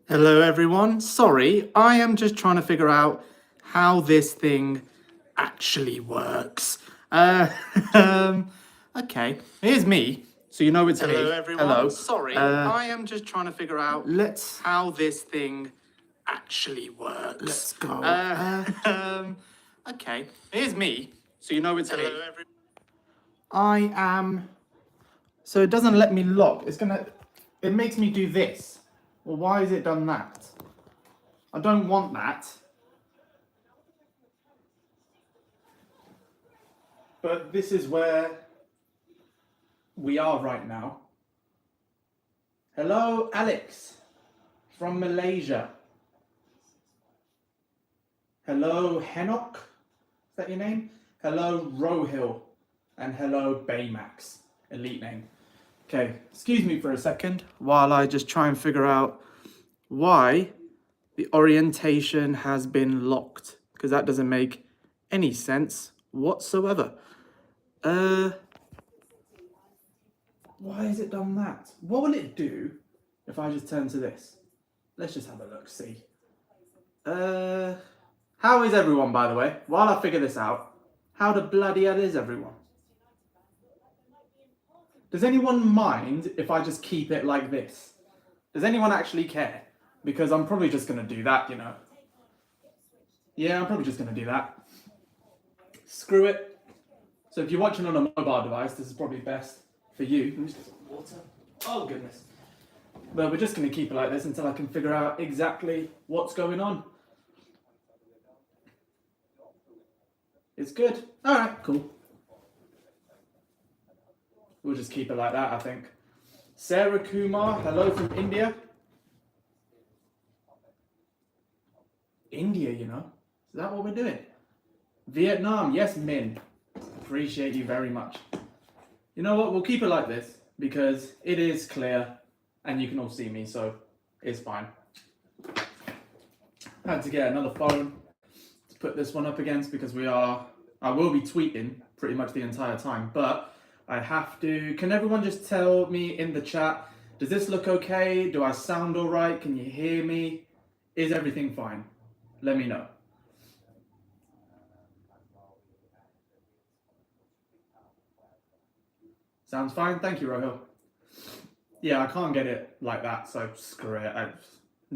Hello everyone, sorry, I am just trying to figure out how this thing actually works. Okay, here's me, so you know it's me. Hello everyone, Hello. sorry, I am just trying to figure out how this thing actually works. Let's go. Okay, here's me, so you know it's me. I am, so it doesn't let me lock, it makes me do this. Well, why has it done that? I don't want that. But this is where we are right now. Hello, Alex from Malaysia. Hello, Henok. Is that your name? Hello, Rohill. And hello, Baymax. Elite name. Okay, excuse me for a second while I just try and figure out why the orientation has been locked, because that doesn't make any sense whatsoever. Why has it done that? What will it do if I just turn to this? Let's just have a look, see. How is everyone, by the way? While I figure this out, how the bloody hell is everyone? Does anyone mind if I just keep it like this? Does anyone actually care? Because I'm probably just going to do that, you know. Yeah, I'm probably just going to do that. Screw it. So if you're watching on a mobile device, this is probably best for you. Let me just get some water. Oh, goodness. But we're just going to keep it like this until I can figure out exactly what's going on. It's good. All right, cool. We'll just keep it like that, I think. Sarah Kumar, hello from India. India, you know. Is that what we're doing? Vietnam, yes, Min. Appreciate you very much. You know what? We'll keep it like this because it is clear and you can all see me, so it's fine. I had to get another phone to put this one up against because I will be tweeting pretty much the entire time, but I have to. Can everyone just tell me in the chat, does this look okay? Do I sound all right? Can you hear me? Is everything fine? Let me know. Sounds fine. Thank you, Rohil. Yeah, I can't get it like that, so screw it.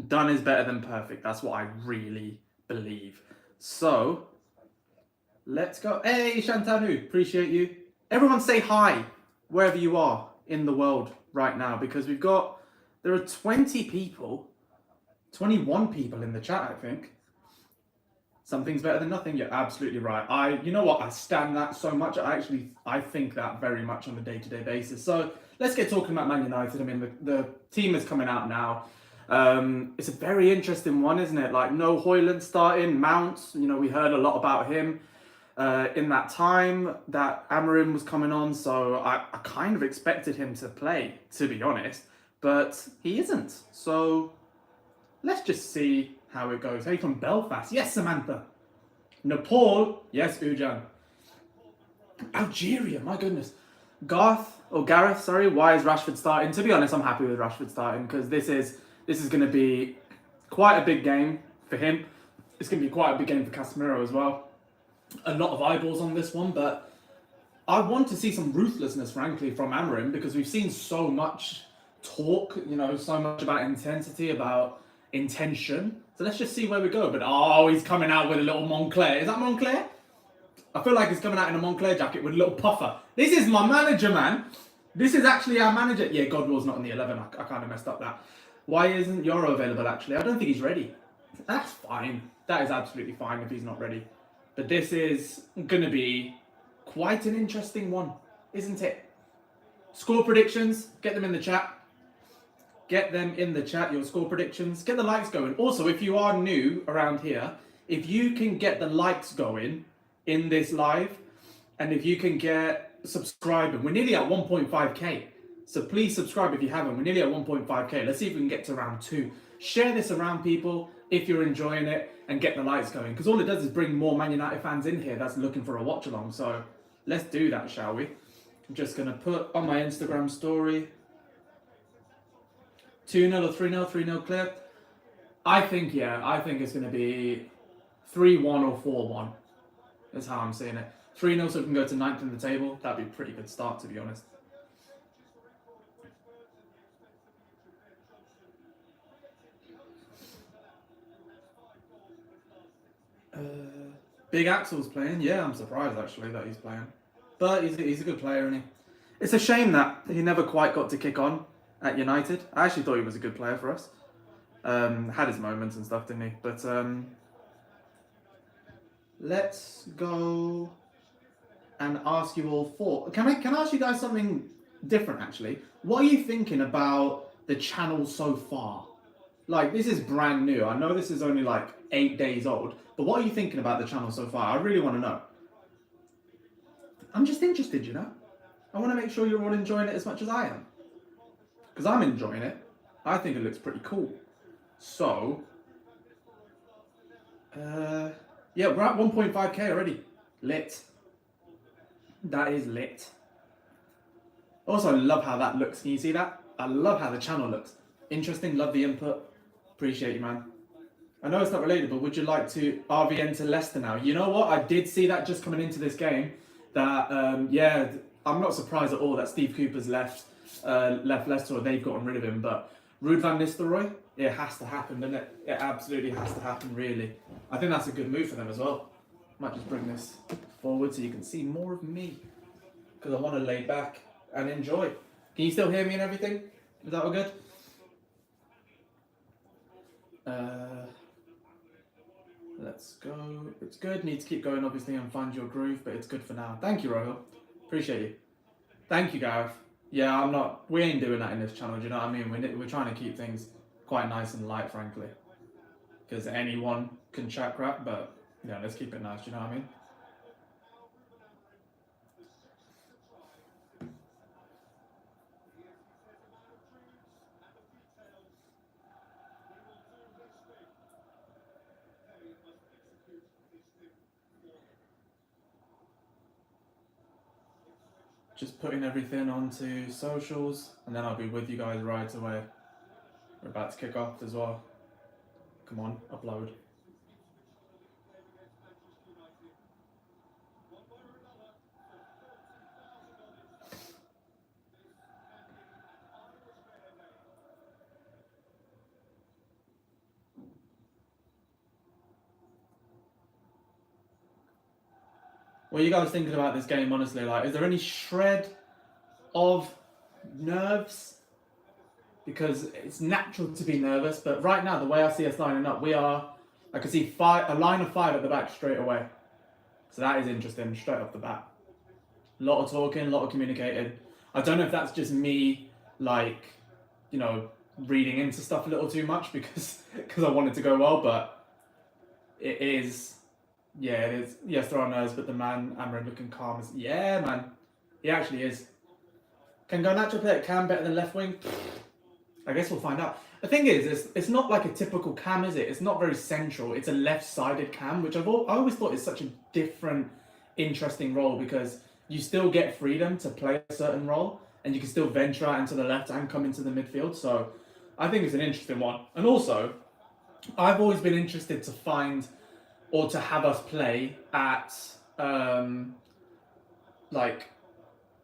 Done is better than perfect. That's what I really believe. So, let's go. Hey, Shantanu, appreciate you. Everyone say hi, wherever you are in the world right now, because there are 20 people, 21 people in the chat, I think. Something's better than nothing. You're absolutely right. You know what? I stand that so much. I think that very much on a day-to-day basis. So let's get talking about Man United. I mean, the team is coming out now. It's a very interesting one, isn't it? Like, no Højlund starting, Mounts. You know, we heard a lot about him in that time that Amorim was coming on. So I kind of expected him to play, to be honest. But he isn't. So let's just see how it goes. Hey, from Belfast. Yes, Samantha. Nepal. Yes, Ujan. Algeria. My goodness. Gareth, sorry. Why is Rashford starting? To be honest, I'm happy with Rashford starting because this is going to be quite a big game for him. It's going to be quite a big game for Casemiro as well. A lot of eyeballs on this one, but I want to see some ruthlessness, frankly, from Amorim because we've seen so much talk, you know, so much about intensity, about intention. So let's just see where we go. But he's coming out with a little Moncler. Is that Moncler? I feel like he's coming out in a Moncler jacket with a little puffer. This is my manager, man. This is actually our manager. Yeah, Godwill's not in the 11. I kind of messed up that. Why isn't Euro available, actually? I don't think he's ready. That's fine. That is absolutely fine if he's not ready. But this is going to be quite an interesting one, isn't it? Score predictions. Get them in the chat. Get them in the chat, your score predictions. Get the likes going. Also, if you are new around here, if you can get the likes going in this live, and if you can get subscribing, we're nearly at 1.5k. So please subscribe if you haven't. We're nearly at 1.5k. Let's see if we can get to around 2. Share this around people. if you're enjoying it, and get the lights going. Because all it does is bring more Man United fans in here that's looking for a watch along. So let's do that, shall we? I'm just going to put on my Instagram story 2-0 or 3-0, 3-0 clear. I think it's going to be 3-1 or 4-1. That's how I'm seeing it. 3-0 so we can go to 9th in the table. That'd be a pretty good start, to be honest. Big Axel's playing. Yeah, I'm surprised actually that he's playing. But he's a good player, isn't he? It's a shame that he never quite got to kick on at United. I actually thought he was a good player for us. Had his moments and stuff, didn't he? But let's go and ask you all four. Can I ask you guys something different actually? What are you thinking about the channel so far? Like, this is brand new. I know this is only like 8 days old, but what are you thinking about the channel so far? I really want to know. I'm just interested, you know? I want to make sure you're all enjoying it as much as I am. Because I'm enjoying it. I think it looks pretty cool. So, yeah, we're at 1.5k already. Lit. That is lit. Also, I love how that looks. Can you see that? I love how the channel looks. Interesting, love the input. Appreciate you, man. I know it's not related, but would you like to RVN to Leicester now? You know what? I did see that just coming into this game. That, yeah, I'm not surprised at all that Steve Cooper's left Leicester, or they've gotten rid of him. But Ruud van Nistelrooy, it has to happen, doesn't it? It absolutely has to happen, really. I think that's a good move for them as well. Might just bring this forward so you can see more of me. Because I want to lay back and enjoy. Can you still hear me and everything? Is that all good? Let's go. It's good. Need to keep going, obviously, and find your groove, but it's good for now. Thank you, Rohil. Appreciate you. Thank you, Gareth. Yeah, we ain't doing that in this channel, do you know what I mean? We're trying to keep things quite nice and light, frankly. Because anyone can chat crap, but, yeah, let's keep it nice, do you know what I mean? Just putting everything onto socials, and then I'll be with you guys right away. We're about to kick off as well. Come on, upload. What are you guys thinking about this game, honestly? Like, is there any shred of nerves? Because it's natural to be nervous, but right now, the way I see us lining up, I can see a line of 5 at the back straight away. So that is interesting, straight off the bat. A lot of talking, a lot of communicating. I don't know if that's just me, like, you know, reading into stuff a little too much because I want it to go well, but it is... Yeah, it is. Yes, there are nerves, but the man, Amorim, looking calm. Yeah, man. He actually is. Can Garnacho play at cam better than left wing? I guess we'll find out. The thing is, it's not like a typical cam, is it? It's not very central. It's a left-sided cam, which I always thought is such a different, interesting role because you still get freedom to play a certain role and you can still venture out into the left and come into the midfield. So I think it's an interesting one. And also, I've always been interested to find... or to have us play at like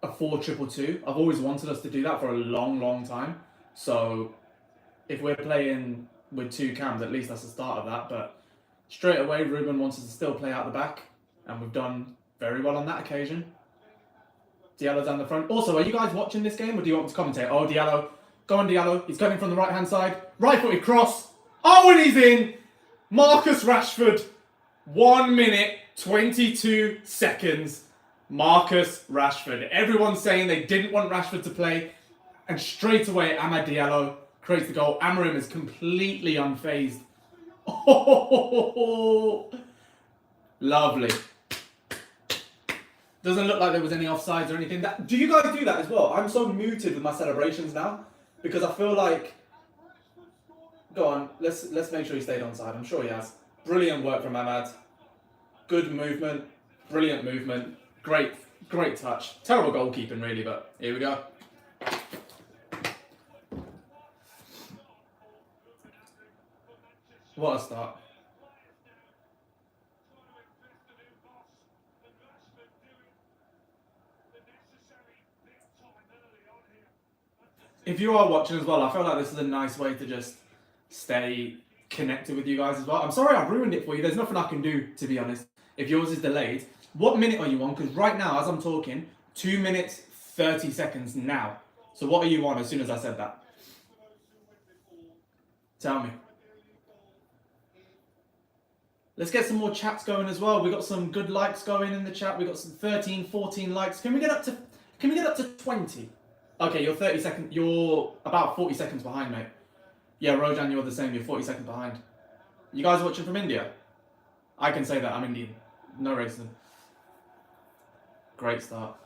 a 4-2-2. I've always wanted us to do that for a long, long time. So if we're playing with 2 cams, at least that's the start of that. But straight away, Ruben wants us to still play out the back, and we've done very well on that occasion. Diallo's down the front. Also, are you guys watching this game, or do you want me to commentate? Oh, Diallo. Go on, Diallo. He's coming from the right-hand side. Right-footed cross. Oh, and he's in. Marcus Rashford. 1 minute, 22 seconds. Marcus Rashford. Everyone's saying they didn't want Rashford to play. And straight away, Amad Diallo creates the goal. Amorim is completely unfazed. Oh, lovely. Doesn't look like there was any offsides or anything. Do you guys do that as well? I'm so muted with my celebrations now. Because I feel like... Go on. Let's make sure he stayed onside. I'm sure he has. Brilliant work from Ahmad. Good movement. Brilliant movement. Great touch. Terrible goalkeeping, really, but here we go. What a start. If you are watching as well, I feel like this is a nice way to just stay connected with you guys as well. I'm sorry I ruined it for you. There's nothing I can do, to be honest, if yours is delayed. What minute are you on? Because right now, as I'm talking, 2 minutes, 30 seconds now. So what are you on as soon as I said that? Tell me. Let's get some more chats going as well. We got some good likes going in the chat. We got some 13, 14 likes. Can we get up to 20? Okay, you're 30 seconds. You're about 40 seconds behind, mate. Yeah, Rojan, you're the same. You're 40 seconds behind. You guys watching from India? I can say that. I'm Indian. No racism. Great start.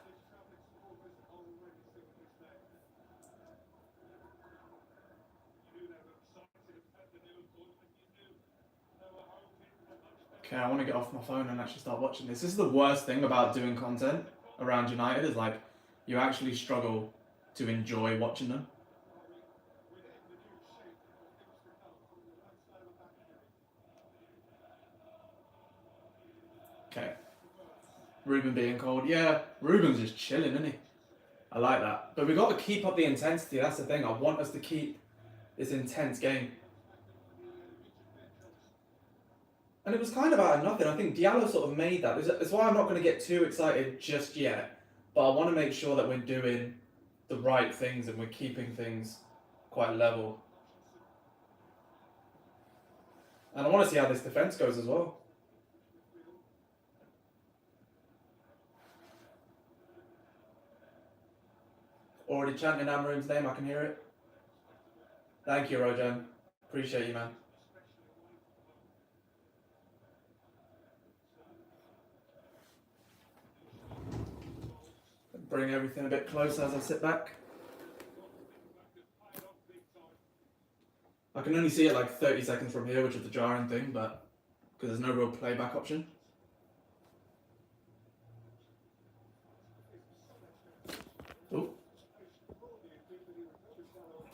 Okay, I want to get off my phone and actually start watching this. This is the worst thing about doing content around United is like you actually struggle to enjoy watching them. Okay. Ruben being cold. Yeah, Ruben's just chilling, isn't he? I like that. But we've got to keep up the intensity. That's the thing. I want us to keep this intense game. And it was kind of out of nothing. I think Diallo sort of made that. That's why I'm not going to get too excited just yet. But I want to make sure that we're doing the right things and we're keeping things quite level. And I want to see how this defence goes as well. Already chanting Amorim's name, I can hear it. Thank you, Rojan. Appreciate you, man. Bring everything a bit closer as I sit back. I can only see it like 30 seconds from here, which is the jarring thing, but because there's no real playback option. Oh.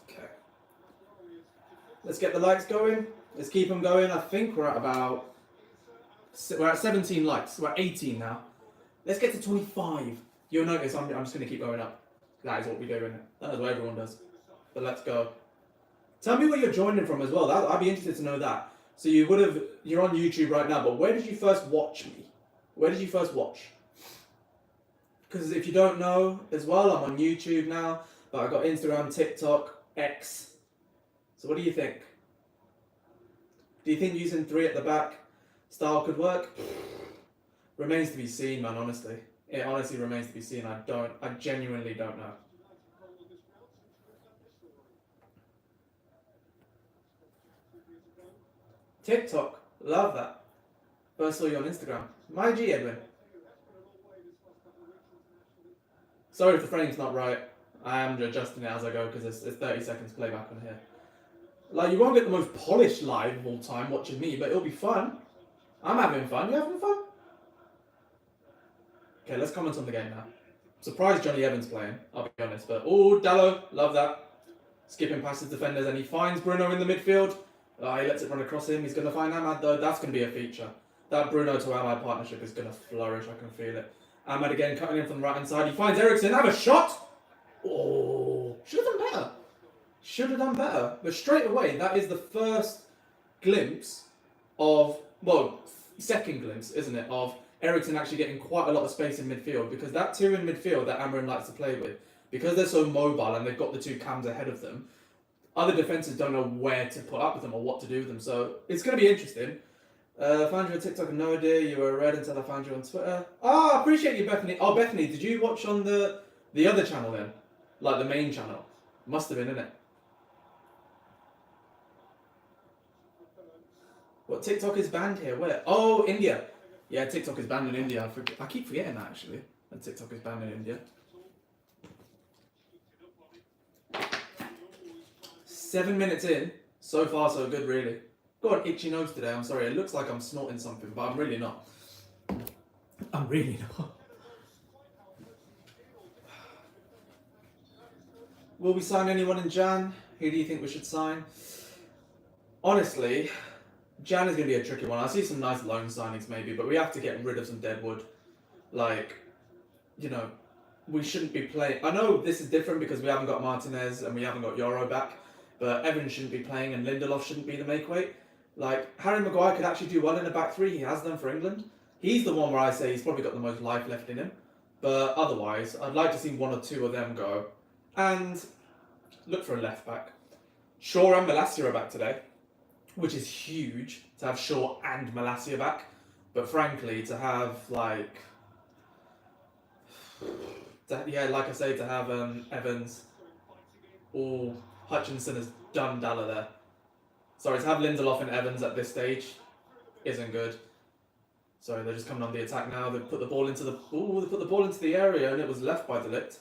Okay. Let's get the likes going. Let's keep them going. I think we're at 17 likes. We're at 18 now. Let's get to 25. You'll notice I'm just going to keep going up. That is what we do, isn't it? That is what everyone does. But let's go. Tell me where you're joining from as well. I'd be interested to know that. So you're on YouTube right now, but where did you first watch me? Where did you first watch? Because if you don't know as well, I'm on YouTube now, but I've got Instagram, TikTok, X. So what do you think? Do you think using 3 at the back style could work? Remains to be seen, man, honestly. It honestly remains to be seen. I genuinely don't know. TikTok, love that. First saw you on Instagram. My G, Edwin. Sorry if the frame's not right. I am adjusting it as I go because it's 30 seconds playback on here. Like, you won't get the most polished live of all time watching me, but it'll be fun. I'm having fun. You having fun? Okay, let's comment on the game now. Surprised Johnny Evans playing, I'll be honest. But, oh, Dallo, love that. Skipping past his defenders, and he finds Bruno in the midfield. He lets it run across him. He's going to find Ahmad, though. That's going to be a feature. That Bruno to Ahmad partnership is going to flourish. I can feel it. Ahmad again cutting in from the right-hand side. He finds Eriksen. Have a shot! Oh, should have done better. Should have done better. But straight away, that is the first glimpse of, well, second glimpse, isn't it, of Eriksen actually getting quite a lot of space in midfield, because that 2 in midfield that Amorim likes to play with, because they're so mobile and they've got the 2 cams ahead of them, other defences don't know where to put up with them or what to do with them. So it's going to be interesting. Found you on TikTok and no idea you were red until I found you on Twitter. I appreciate you, Bethany. Oh, Bethany, did you watch on the other channel then? Like the main channel? Must have been, innit? What, TikTok is banned here? Where? Oh, India. Yeah, TikTok is banned in India. I keep forgetting that, actually. That TikTok is banned in India. 7 minutes in, So far, so good, really. Got an itchy nose today, I'm sorry. It looks like I'm snorting something, but I'm really not. I'm really not. Will we sign anyone in Jan? Who do you think we should sign? Honestly, Jan is going to be a tricky one. I see some nice loan signings maybe, but we have to get rid of some deadwood. Like, you know, we shouldn't be playing. I know this is different because we haven't got Martinez and we haven't got Euro back, but Evans shouldn't be playing and Lindelof shouldn't be the make weight. Like, Harry Maguire could actually do well in a back three. He has done for England. He's the one where I say he's probably got the most life left in him. But otherwise, I'd like to see one or two of them go. And look for a left back. Shaw and Malacia are back today, which is huge to have Shaw and Malacia back. But frankly, to have like to have Evans or Hutchinson has done Dalla there. Sorry, to have Lindelof and Evans at this stage isn't good. Sorry, they're just coming on the attack now. They put the ball into the area and it was left by De Ligt.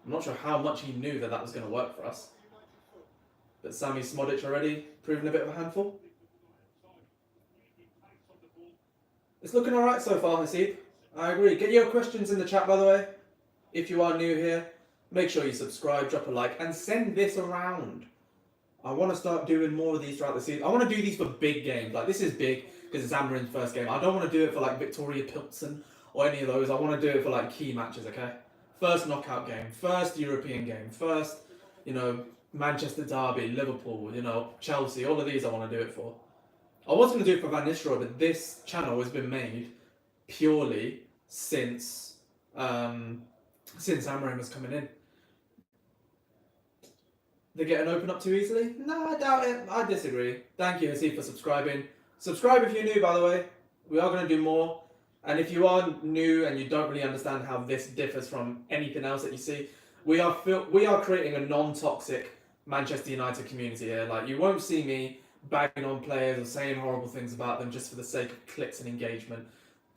I'm not sure how much he knew that was going to work for us. But Sami Smodic already proven a bit of a handful. It's looking alright so far, Hasib. I agree. Get your questions in the chat, by the way. If you are new here, make sure you subscribe, drop a like, and send this around. I want to start doing more of these throughout the season. I want to do these for big games. Like, this is big because it's Amorim's first game. I don't want to do it for, like, Victoria Pilsen or any of those. I want to do it for, like, key matches, okay? First knockout game, first European game, first, Manchester Derby, Liverpool, Chelsea. All of these I want to do it for. I was going to do it for Van Nistelrooy, but this channel has been made purely since Amorim was coming in. They get an open up too easily? No, I doubt it. I disagree. Thank you, Hasib, for subscribing. Subscribe if you're new, by the way. We are going to do more. And if you are new and you don't really understand how this differs from anything else that you see, we are creating a non-toxic Manchester United community here. Like, you won't see me bagging on players or saying horrible things about them just for the sake of clicks and engagement.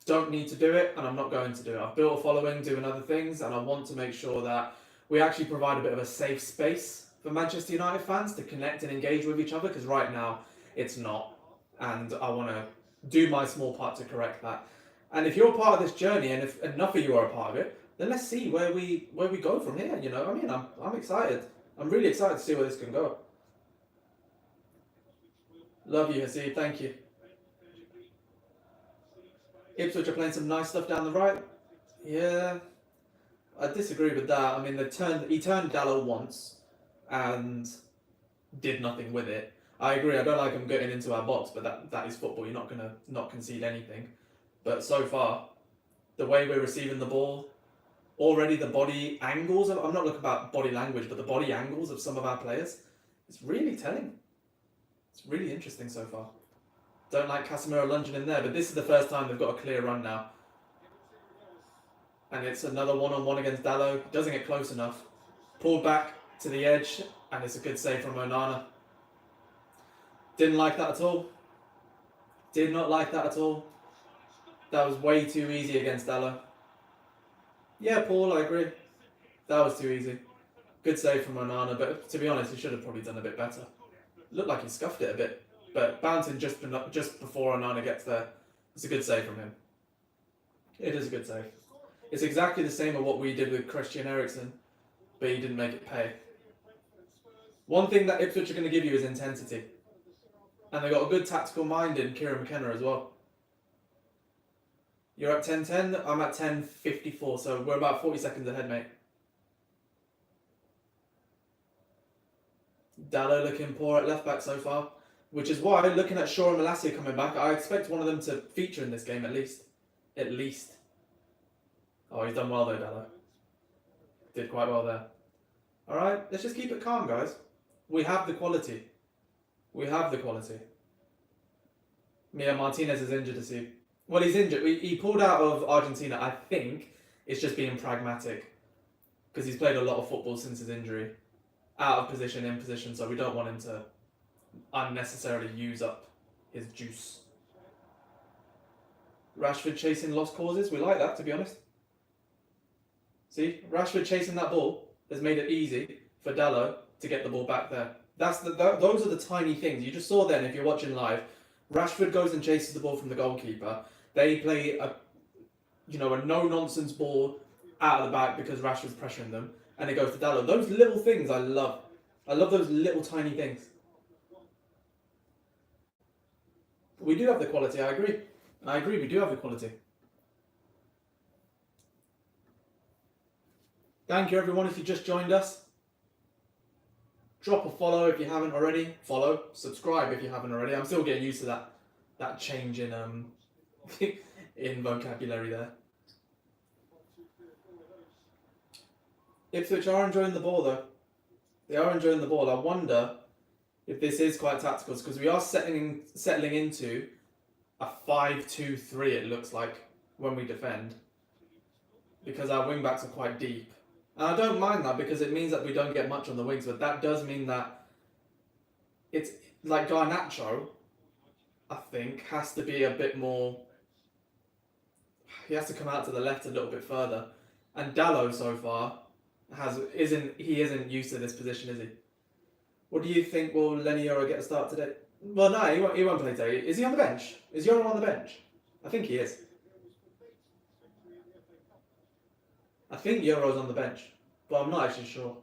Don't need to do it, and I'm not going to do it. I've built a following doing other things, and I want to make sure that we actually provide a bit of a safe space for Manchester United fans to connect and engage with each other, because right now it's not, and I want to do my small part to correct that. And if you're part of this journey, and if enough of you are a part of it, then let's see where we go from here. I'm excited. I'm really excited to see where this can go. Love you, Hasib. Thank you. Ipswich are playing some nice stuff down the right. Yeah, I disagree with that. I mean, he turned Dallo once and did nothing with it. I agree. I don't like him getting into our box, but that is football. You're not going to not concede anything. But so far, the way we're receiving the ball, already the body angles, I'm not looking about body language, but the body angles of some of our players, it's really telling. It's really interesting so far. Don't like Casemiro lunging in there, but this is the first time they've got a clear run now. And it's another one-on-one against Dallo. He doesn't get close enough. Pulled back to the edge, and it's a good save from Onana. Didn't like that at all. Did not like that at all. That was way too easy against Dallo. Yeah, Paul, I agree. That was too easy. Good save from Onana, but to be honest, he should have probably done a bit better. Looked like he scuffed it a bit, but bouncing just before Onana gets there. It's a good save from him. It is a good save. It's exactly the same as what we did with Christian Eriksen, but he didn't make it pay. One thing that Ipswich are going to give you is intensity. And they've got a good tactical mind in Kieran McKenna as well. You're at 10:10, I'm at 10:54, so we're about 40 seconds ahead, mate. Dallo looking poor at left back so far, which is why, looking at Shaw and Malacia coming back, I expect one of them to feature in this game at least. At least. Oh, he's done well though, Dallo. Did quite well there. Alright, let's just keep it calm, guys. We have the quality. We have the quality. Mia Martinez is injured, is he? Well, he's injured. He pulled out of Argentina. I think it's just being pragmatic, because he's played a lot of football since his injury. Out of position, in position, so we don't want him to unnecessarily use up his juice. Rashford chasing lost causes. We like that, to be honest. See, Rashford chasing that ball has made it easy for Dallo to get the ball back there. Those are the tiny things. You just saw then, if you're watching live, Rashford goes and chases the ball from the goalkeeper. They play a no-nonsense ball out of the back because Rashford's pressuring them, and it goes to Dalot. Those little things I love. I love those little tiny things. We do have the quality, I agree. We do have the quality. Thank you everyone if you just joined us. Drop a follow if you haven't already. Follow, subscribe if you haven't already. I'm still getting used to that change in in vocabulary there. Ipswich are enjoying the ball though. They are enjoying the ball. I wonder if this is quite tactical because we are settling into a 5-2-3 it looks like when we defend. Because our wing backs are quite deep. And I don't mind that because it means that we don't get much on the wings, but that does mean that it's like Garnacho, I think, has to be a bit more. He has to come out to the left a little bit further. And Dalot so far isn't used to this position, is he? What do you think? Will Lenny Yoro get a start today? Well, no, he won't play today. Is he on the bench? Is Yoro on the bench? I think he is. I think Yoro's on the bench, but I'm not actually sure.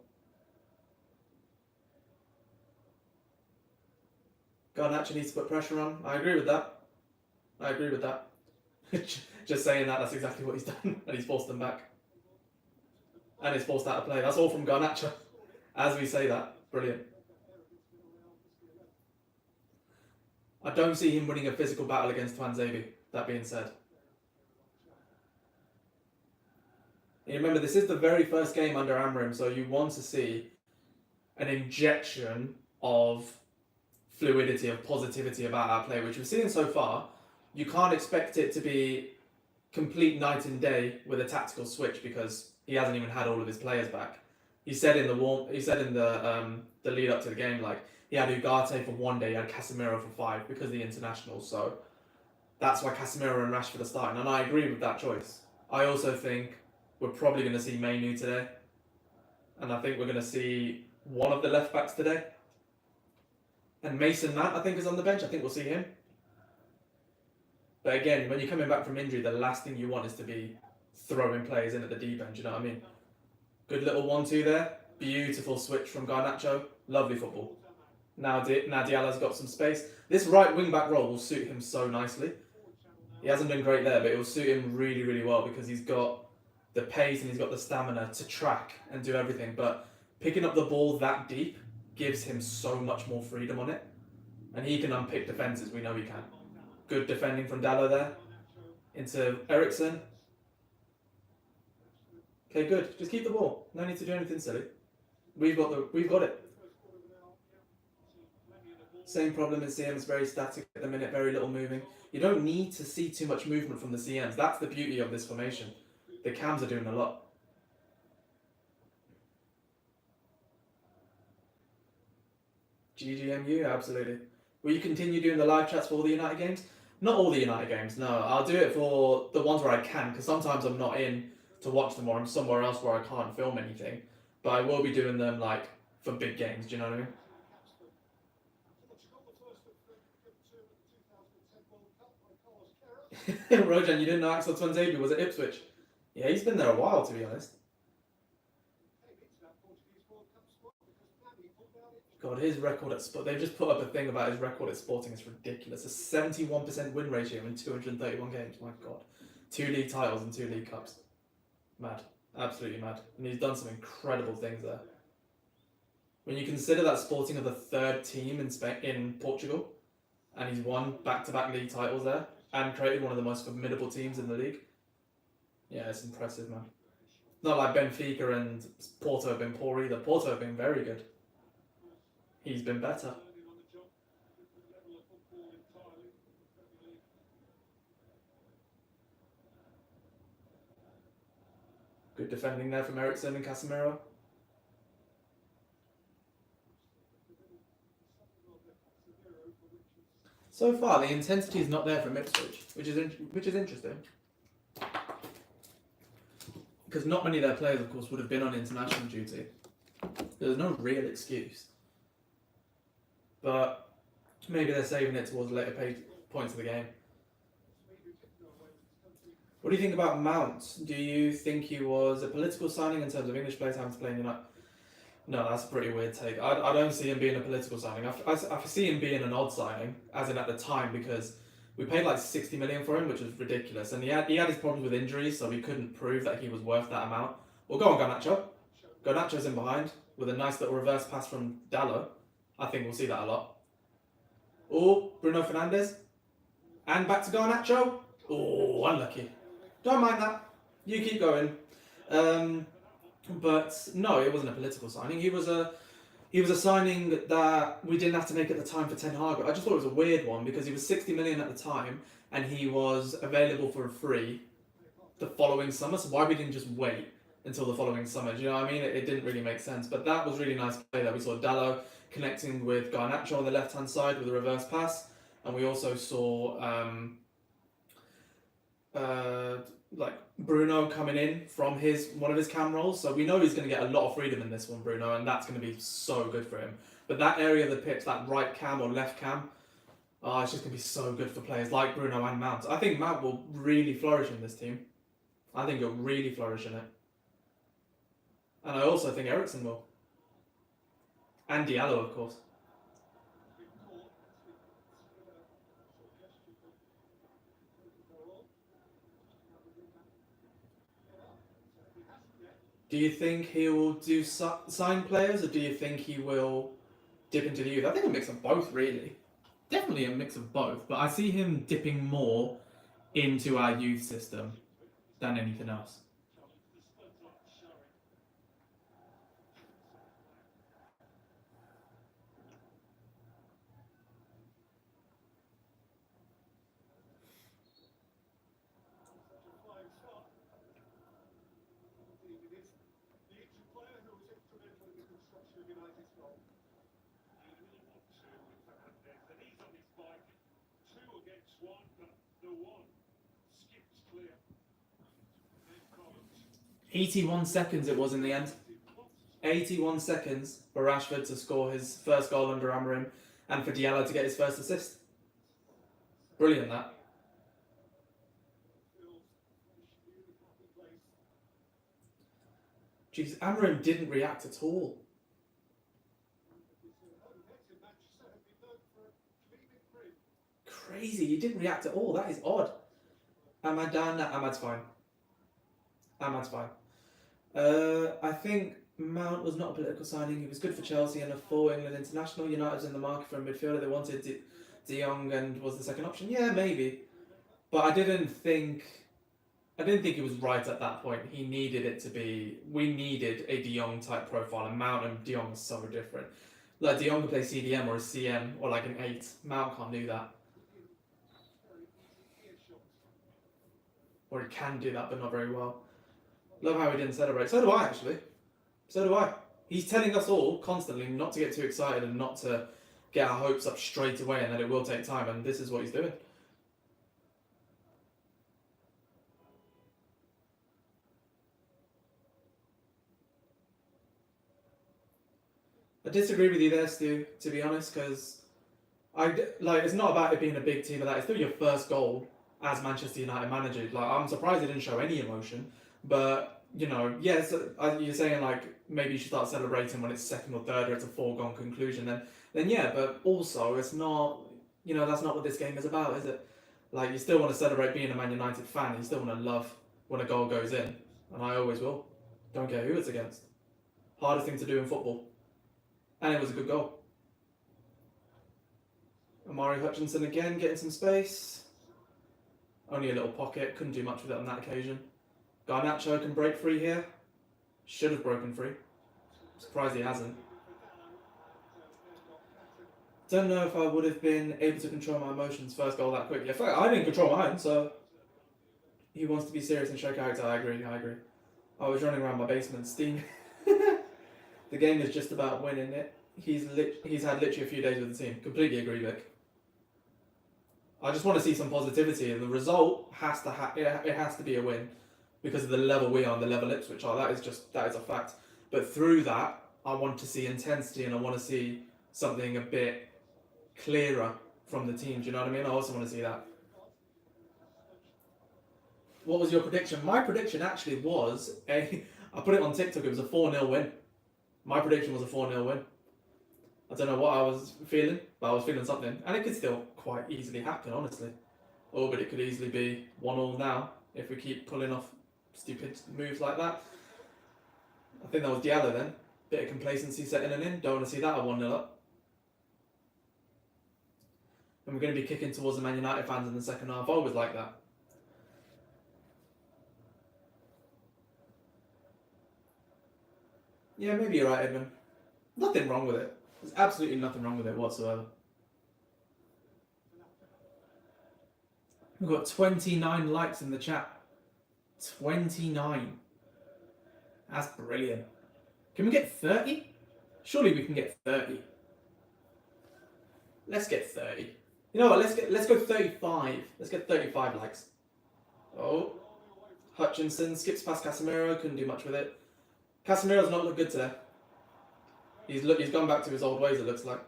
Garnacho needs to put pressure on. I agree with that. Just saying that's exactly what he's done, and he's forced them back. And he's forced out of play. That's all from Garnacho. As we say that. Brilliant. I don't see him winning a physical battle against Twanzebe, that being said. And remember, this is the very first game under Amorim, so you want to see an injection of fluidity, of positivity about our play, which we've seen so far. You can't expect it to be complete night and day with a tactical switch because he hasn't even had all of his players back. He said in the lead up to the game, like he had Ugarte for 1 day, he had Casemiro for 5 because of the internationals. So that's why Casemiro and Rashford are starting, and I agree with that choice. I also think we're probably going to see Mainu today, and I think we're going to see one of the left backs today. And Mason Mount, I think, is on the bench. I think we'll see him. But again, when you're coming back from injury, the last thing you want is to be throwing players in at the deep end. You know what I mean? Good little 1-2 there. Beautiful switch from Garnacho. Lovely football. Now Diallo's got some space. This right wing back role will suit him so nicely. He hasn't done great there, but it will suit him really, really well because he's got the pace and he's got the stamina to track and do everything. But picking up the ball that deep gives him so much more freedom on it. And he can unpick defences, we know he can. Good defending from Dalot there. Into Eriksen. Okay, good. Just keep the ball. No need to do anything silly. We've got it. Same problem in CM, it's very static at the minute, very little moving. You don't need to see too much movement from the CMs. That's the beauty of this formation. The cams are doing a lot. GGMU, absolutely. Will you continue doing the live chats for all the United games? Not all the United games, no. I'll do it for the ones where I can, because sometimes I'm not in to watch them or I'm somewhere else where I can't film anything. But I will be doing them like for big games, do you know what I mean? Rojan, you didn't know Axel Twanzebe was at Ipswich? Yeah, he's been there a while, to be honest. God, his record at Sporting... They've just put up a thing about his record at Sporting. It's ridiculous. A 71% win ratio in 231 games. My God. 2 league titles and 2 league cups. Mad. Absolutely mad. And he's done some incredible things there. When you consider that Sporting are the 3rd team in Portugal, and he's won back-to-back league titles there, and created one of the most formidable teams in the league. Yeah, it's impressive, man. Not like Benfica and Porto have been poor either. Porto have been very good. He's been better. Good defending there from Eriksen and Casemiro. So far, the intensity is not there from Ipswich, which is interesting. Because not many of their players, of course, would have been on international duty. There's no real excuse. but maybe they're saving it towards later points of the game. What do you think about Mount? Do you think he was a political signing in terms of English players having to play in United? No, that's a pretty weird take. I don't see him being a political signing. I see him being an odd signing, as in at the time, because we paid like 60 million for him, which was ridiculous. And he had his problems with injuries, so we couldn't prove that he was worth that amount. Well, go on, Garnacho. Garnacho's in behind with a nice little reverse pass from Dallo. I think we'll see that a lot. Oh, Bruno Fernandes. And back to Garnacho. Oh, unlucky. Don't mind that. You keep going. But no, it wasn't a political signing. He was a signing that we didn't have to make at the time for Ten Hag. I just thought it was a weird one because he was 60 million at the time and he was available for a free the following summer. So why we didn't just wait until the following summer? Do you know what I mean? It didn't really make sense. But that was really nice play that we saw Dallo connecting with Garnacho on the left hand side with a reverse pass, and we also saw like Bruno coming in from one of his cam rolls, so we know he's going to get a lot of freedom in this one, Bruno, and that's going to be so good for him. But that area of the pitch, that right cam or left cam, it's just going to be so good for players like Bruno and Mount. I think Mount will really flourish in this team. I think he'll really flourish in it. And I also think Eriksen will. And Diallo, of course. Do you think he will do sign players, or do you think he will dip into the youth? I think a mix of both, really. Definitely a mix of both, but I see him dipping more into our youth system than anything else. Clear. 81 seconds it was in the end. 81 seconds for Rashford to score his first goal under Amorim and for Diallo to get his first assist. Brilliant, that. Jeez, Amorim didn't react at all. Crazy, he didn't react at all. That is odd. Ahmad done? Ahmad's fine. Ahmad's fine. I think Mount was not a political signing. He was good for Chelsea and a full England international. United's in the market for a midfielder. They wanted De Jong and was the second option. Yeah, maybe. But I didn't think he was right at that point. He needed it to be. We needed a De Jong type profile, and Mount and De Jong are so different. Like De Jong can play CDM or a CM or like an 8. Mount can't do that. Or he can do that, but not very well. Love how he didn't celebrate. So do I, actually. So do I. He's telling us all constantly not to get too excited and not to get our hopes up straight away, and that it will take time, and this is what he's doing. I disagree with you there, Stu, to be honest, because it's not about it being a big team, but that it's still your first goal as Manchester United manager. Like, I'm surprised he didn't show any emotion, but yes, you're saying like maybe you should start celebrating when it's second or third or it's a foregone conclusion. Then yeah, but also it's not. That's not what this game is about, is it? Like, you still want to celebrate being a Man United fan. You still want to love when a goal goes in, and I always will. Don't care who it's against. Hardest thing to do in football, and it was a good goal. Amari Hutchinson again getting some space. Only a little pocket, couldn't do much with it on that occasion. Garnacho can break free here. Should have broken free. Surprised he hasn't. Don't know if I would have been able to control my emotions first goal that quickly. In fact, I didn't control mine, so he wants to be serious and show character. I agree. I was running around my basement steaming. The game is just about winning it. He's had literally a few days with the team. Completely agree, Vic. I just want to see some positivity. The result has to be a win because of the level we are and the level Ipswich are. That is a fact. But through that, I want to see intensity and I want to see something a bit clearer from the team. Do you know what I mean? I also want to see that. What was your prediction? My prediction actually was I put it on TikTok, it was a 4-0 win. My prediction was a 4-0 win. I don't know what I was feeling, but I was feeling something. And it could still quite easily happen, honestly. Oh, but it could easily be 1-1 now if we keep pulling off stupid moves like that. I think that was Diallo then. Bit of complacency setting in. Don't want to see that at 1-0 up. And we're going to be kicking towards the Man United fans in the second half. I always like that. Yeah, maybe you're right, Edmund. Nothing wrong with it. There's absolutely nothing wrong with it whatsoever. We've got 29 likes in the chat. 29. That's brilliant. Can we get 30? Surely we can get 30. Let's get 30. You know what? Let's go 35. Let's get 35 likes. Oh, Hutchinson skips past Casemiro. Couldn't do much with it. Casemiro's not looked good today. He's gone back to his old ways. It looks like.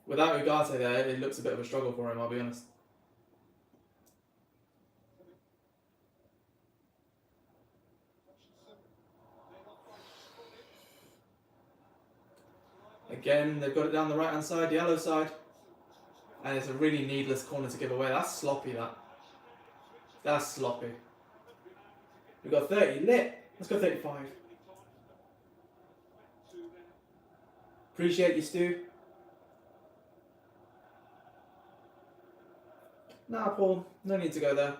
Without Ugarte there, it looks a bit of a struggle for him. I'll be honest. Again, they've got it down the right hand side, the yellow side. And it's a really needless corner to give away. That's sloppy, that. That's sloppy. We've got 30. Lit. Let's go 35. Appreciate you, Stu. Nah, Paul. No need to go there.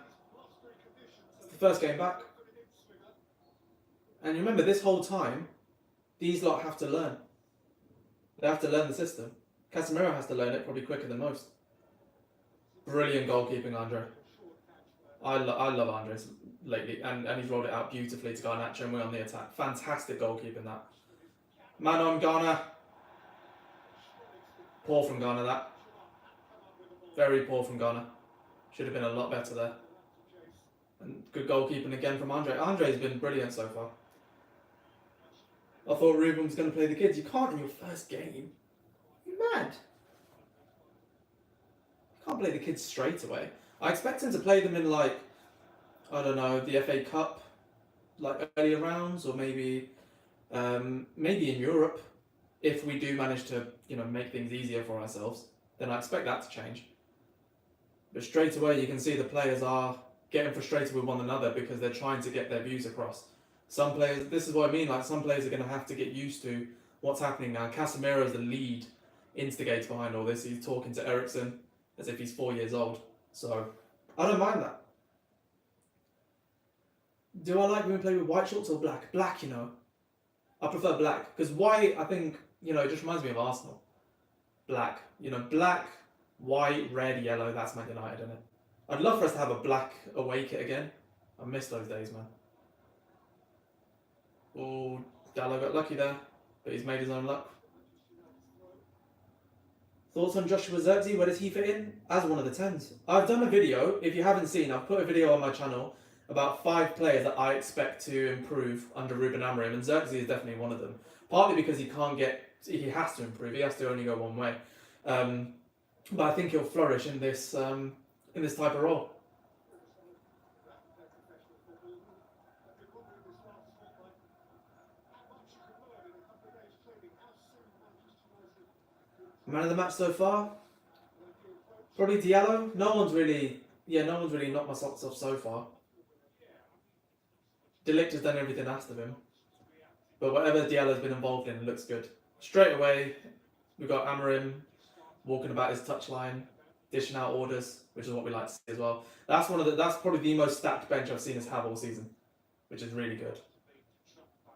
It's the first game back. And remember, this whole time, these lot have to learn. They have to learn the system. Casemiro has to learn it probably quicker than most. Brilliant goalkeeping, Andre. I love Andres lately, and he's rolled it out beautifully to Garnacho, and we're on the attack. Fantastic goalkeeping, that. Man on Ghana. Poor from Ghana, that. Very poor from Ghana. Should have been a lot better there. And good goalkeeping again from Andre. Andre's been brilliant so far. I thought Ruben was going to play the kids. You can't in your first game. You're mad. You can't play the kids straight away. I expect him to play them in, like, I don't know, the FA Cup, like earlier rounds, or maybe in Europe. If we do manage to, make things easier for ourselves, then I expect that to change. But straight away, you can see the players are getting frustrated with one another because they're trying to get their views across. Some players, this is what I mean, like some players are going to have to get used to what's happening now. Casemiro is the lead instigator behind all this. He's talking to Eriksen as if he's 4 years old. So, I don't mind that. Do I like when we play with white shorts or black? Black, I prefer black. Because white, I think, it just reminds me of Arsenal. Black. Black, white, red, yellow, that's Man United, isn't it? I'd love for us to have a black away kit again. I miss those days, man. Oh, Dallo got lucky there, but he's made his own luck. Thoughts on Joshua Zirkzee? Where does he fit in? As one of the 10s. I've done a video, if you haven't seen, I've put a video on my channel about 5 players that I expect to improve under Ruben Amorim, and Zirkzee is definitely one of them. Partly because he has to improve, he has to only go one way. But I think he'll flourish in this type of role. Man of the match so far? Probably Diallo. No one's really knocked my socks off so far. De Ligt has done everything asked of him. But whatever Diallo's been involved in looks good. Straight away, we've got Amorim walking about his touchline, dishing out orders, which is what we like to see as well. That's probably the most stacked bench I've seen us have all season, which is really good.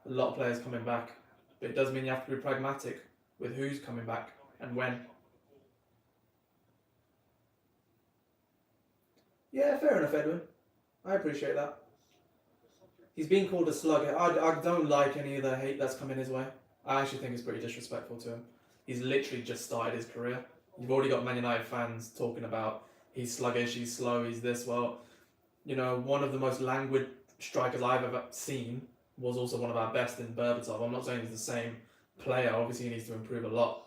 A lot of players coming back, but it does mean you have to be pragmatic with who's coming back and when. Yeah, fair enough, Edwin. I appreciate that. He's been called a slugger. I don't like any of the hate that's coming his way. I actually think it's pretty disrespectful to him. He's literally just started his career. You've already got Man United fans talking about he's sluggish, he's slow, he's this. Well, one of the most languid strikers I've ever seen was also one of our best in Berbatov. I'm not saying he's the same player. Obviously, he needs to improve a lot.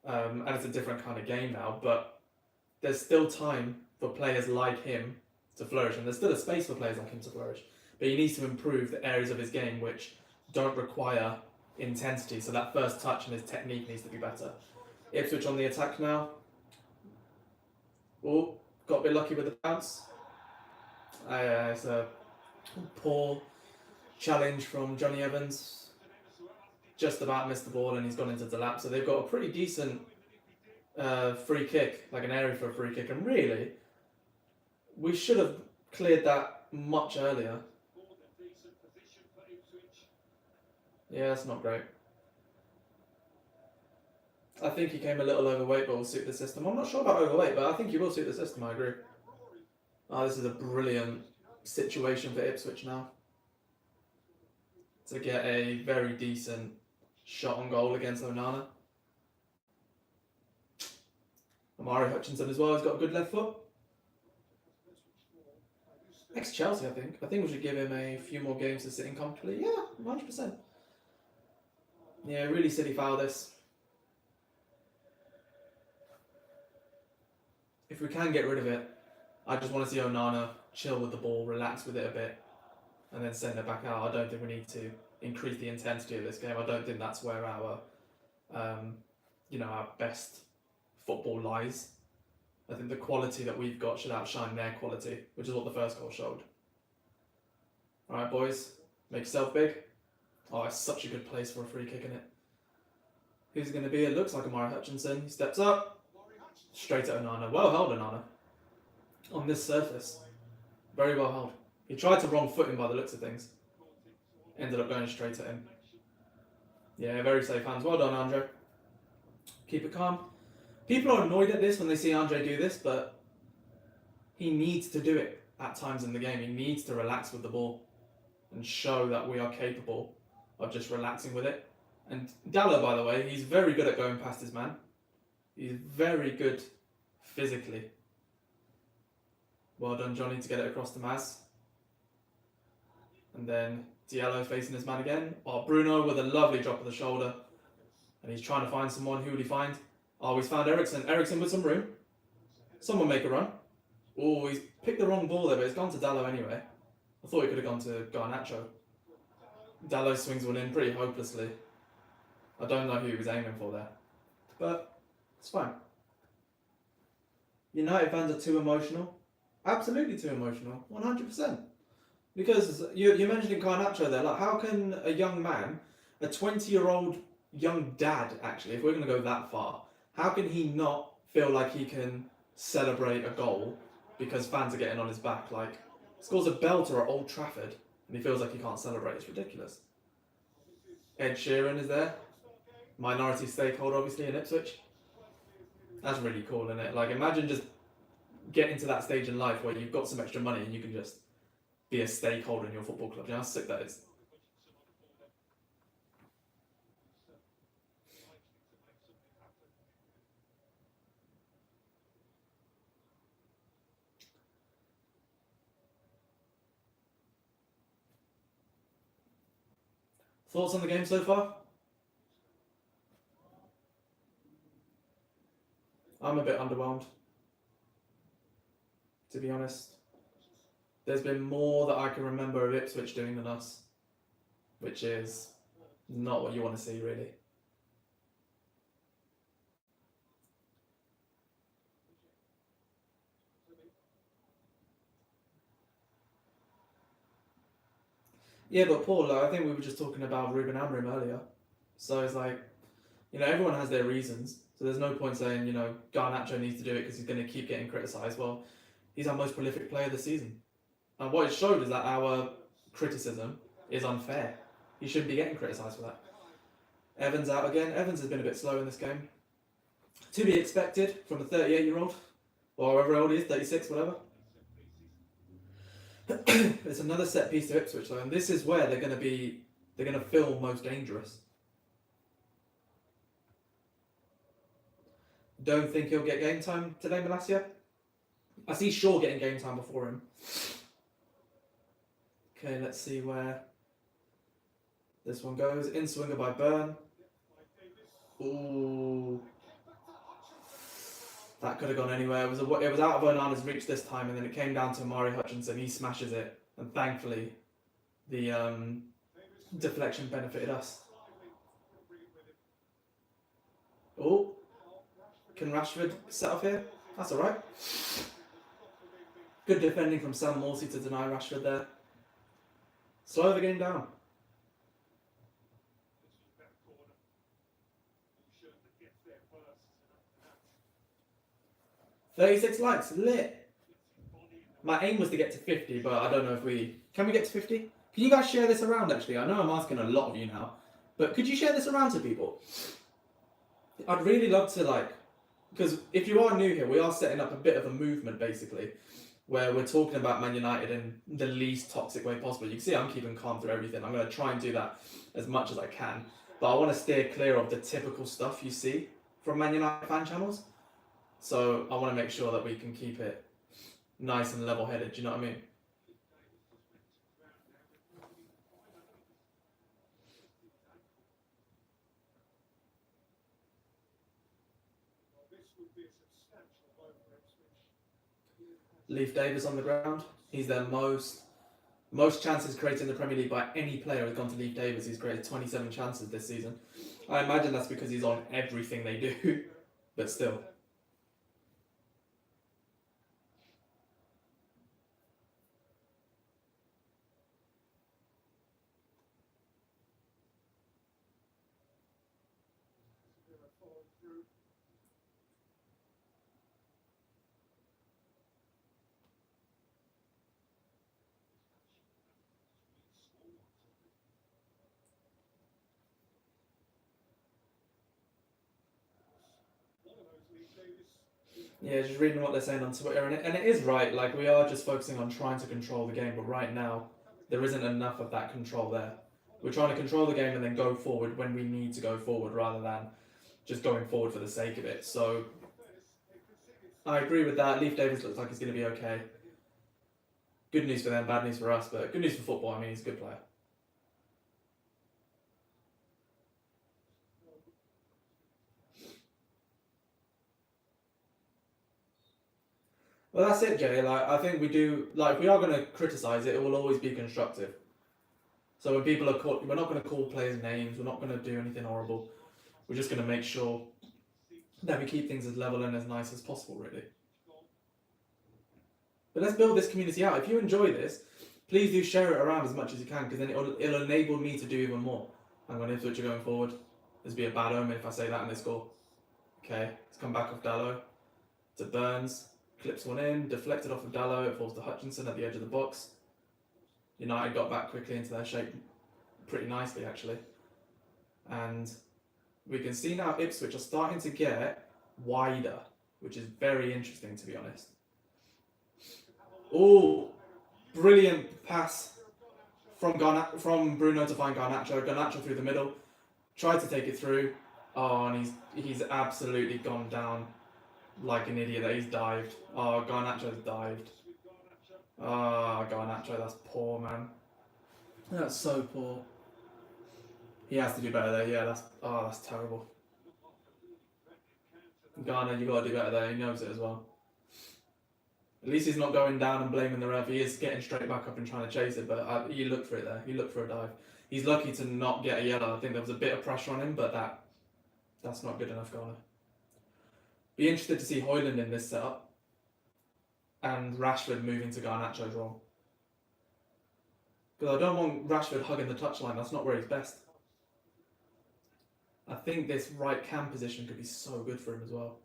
and it's a different kind of game now, but there's still time for players like him to flourish, and there's still a space for players like him to flourish. But he needs to improve the areas of his game which don't require intensity, so that first touch and his technique needs to be better. Ipswich on the attack now. Oh, got a bit lucky with the bounce. It's a poor challenge from Johnny Evans. Just about missed the ball and he's gone into the lap. So they've got a pretty decent free kick, like an area for a free kick. And really, we should have cleared that much earlier. Yeah, that's not great. I think he came a little overweight, but will suit the system. I'm not sure about overweight, but I think he will suit the system, I agree. Oh, this is a brilliant situation for Ipswich now. To get a very decent shot on goal against Onana. Amari Hutchinson as well has got a good left foot. Ex-Chelsea, I think. I think we should give him a few more games to sit in comfortably. Yeah, 100%. Yeah, really silly foul this. If we can get rid of it, I just want to see Onana chill with the ball, relax with it a bit, and then send it back out. I don't think we need to increase the intensity of this game. I don't think that's where our, our best football lies. I think the quality that we've got should outshine their quality, which is what the first goal showed. All right, boys, make yourself big. Oh, it's such a good place for a free kick, isn't it? Who's it going to be? It looks like Amari Hutchinson. He steps up. Straight at Onana. Well held, Onana. On this surface. Very well held. He tried to wrong foot him by the looks of things. Ended up going straight at him. Yeah, very safe hands. Well done, Andre. Keep it calm. People are annoyed at this when they see Andre do this, but he needs to do it at times in the game. He needs to relax with the ball and show that we are capable of just relaxing with it. And Dallo, by the way, he's very good at going past his man. He's very good physically. Well done, Johnny, to get it across to Maz. And then Diallo facing his man again. Oh, Bruno with a lovely drop of the shoulder. And he's trying to find someone. Who will he find? Oh, he's found Eriksson. Eriksson with some room. Someone make a run. Oh, he's picked the wrong ball there, but it's gone to Dallo anyway. I thought he could have gone to Garnacho. Dallo swings one in pretty hopelessly. I don't know who he was aiming for there. But it's fine. United fans are too emotional. Absolutely too emotional. 100%. Because you're mentioning Garnacho there. Like, how can a young man, a 20-year-old young dad, actually, if we're going to go that far, how can he not feel like he can celebrate a goal because fans are getting on his back? Like, scores a belter at Old Trafford and he feels like he can't celebrate. It's ridiculous. Ed Sheeran is there. Minority stakeholder, obviously, in Ipswich. That's really cool, isn't it? Like, imagine just getting to that stage in life where you've got some extra money and you can just be a stakeholder in your football club. You know how sick that is? Thoughts on the game so far? I'm a bit underwhelmed, to be honest. There's been more that I can remember of Ipswich doing than us, which is not what you want to see, really. Yeah, but Paul, I think we were just talking about Ruben Amorim earlier. So it's like, everyone has their reasons. So there's no point saying, Garnacho needs to do it because he's going to keep getting criticised. Well, he's our most prolific player this season. And what it showed is that our criticism is unfair. He shouldn't be getting criticised for that. Evans out again. Evans has been a bit slow in this game. To be expected from a 38-year-old, or however old he is, 36, whatever. It's another set piece to Ipswich though, and this is where they're going to feel most dangerous. Don't think he'll get game time today, Malacia. I see Shaw getting game time before him. Okay, let's see where this one goes. In swinger by Byrne. Ooh. That could have gone anywhere. It was out of Onana's reach this time, and then it came down to Amari Hutchinson. He smashes it, and thankfully, the deflection benefited us. Oh, can Rashford set up here? That's all right. Good defending from Sam Morsey to deny Rashford there. Slow the game down. 36 likes, lit. My aim was to get to 50, but I don't know if we... Can we get to 50? Can you guys share this around, actually? I know I'm asking a lot of you now, but could you share this around to people? I'd really love to, like... Because if you are new here, we are setting up a bit of a movement, basically, where we're talking about Man United in the least toxic way possible. You can see I'm keeping calm through everything. I'm going to try and do that as much as I can. But I want to steer clear of the typical stuff you see from Man United fan channels. So I want to make sure that we can keep it nice and level-headed. Do you know what I mean? Leif Davis on the ground. He's their most chances created in the Premier League by any player has gone to Leif Davis. He's created 27 chances this season. I imagine that's because he's on everything they do, but still. Yeah, just reading what they're saying on Twitter, and it is right, like, we are just focusing on trying to control the game, but right now, there isn't enough of that control there. We're trying to control the game and then go forward when we need to go forward, rather than just going forward for the sake of it. So, I agree with that. Leif Davis looks like he's going to be okay. Good news for them, bad news for us, but good news for football. I mean, he's a good player. Well, that's it, Jay. Like, I think we do, like, if we are going to criticise it, it will always be constructive. So when people are caught, we're not going to call players names, we're not going to do anything horrible. We're just going to make sure that we keep things as level and as nice as possible, really. But let's build this community out. If you enjoy this, please do share it around as much as you can, because then it'll enable me to do even more. I'm going to Ipswich going forward. This would be a bad omen if I say that and they score. Okay, let's come back off Dallo to Burns. Clips one in, deflected off of Dallo, it falls to Hutchinson at the edge of the box. United got back quickly into their shape pretty nicely, actually. And we can see now Ipswich are starting to get wider, which is very interesting, to be honest. Oh, brilliant pass from Bruno to find Garnacho. Garnacho through the middle, tried to take it through. Oh, and he's absolutely gone down like an idiot. That he's dived. Oh, Garnacho's dived. Oh, Garnacho, that's poor, man. That's so poor. He has to do better there. Yeah, that's terrible. Garner, you got to do better there. He knows it as well. At least he's not going down and blaming the ref. He is getting straight back up and trying to chase it, but you look for it there. You look for a dive. He's lucky to not get a yellow. I think there was a bit of pressure on him, but that's not good enough, Garner. Be interested to see Højlund in this setup and Rashford moving to Garnacho's role. Because I don't want Rashford hugging the touchline. That's not where he's best. I think this right cam position could be so good for him as well.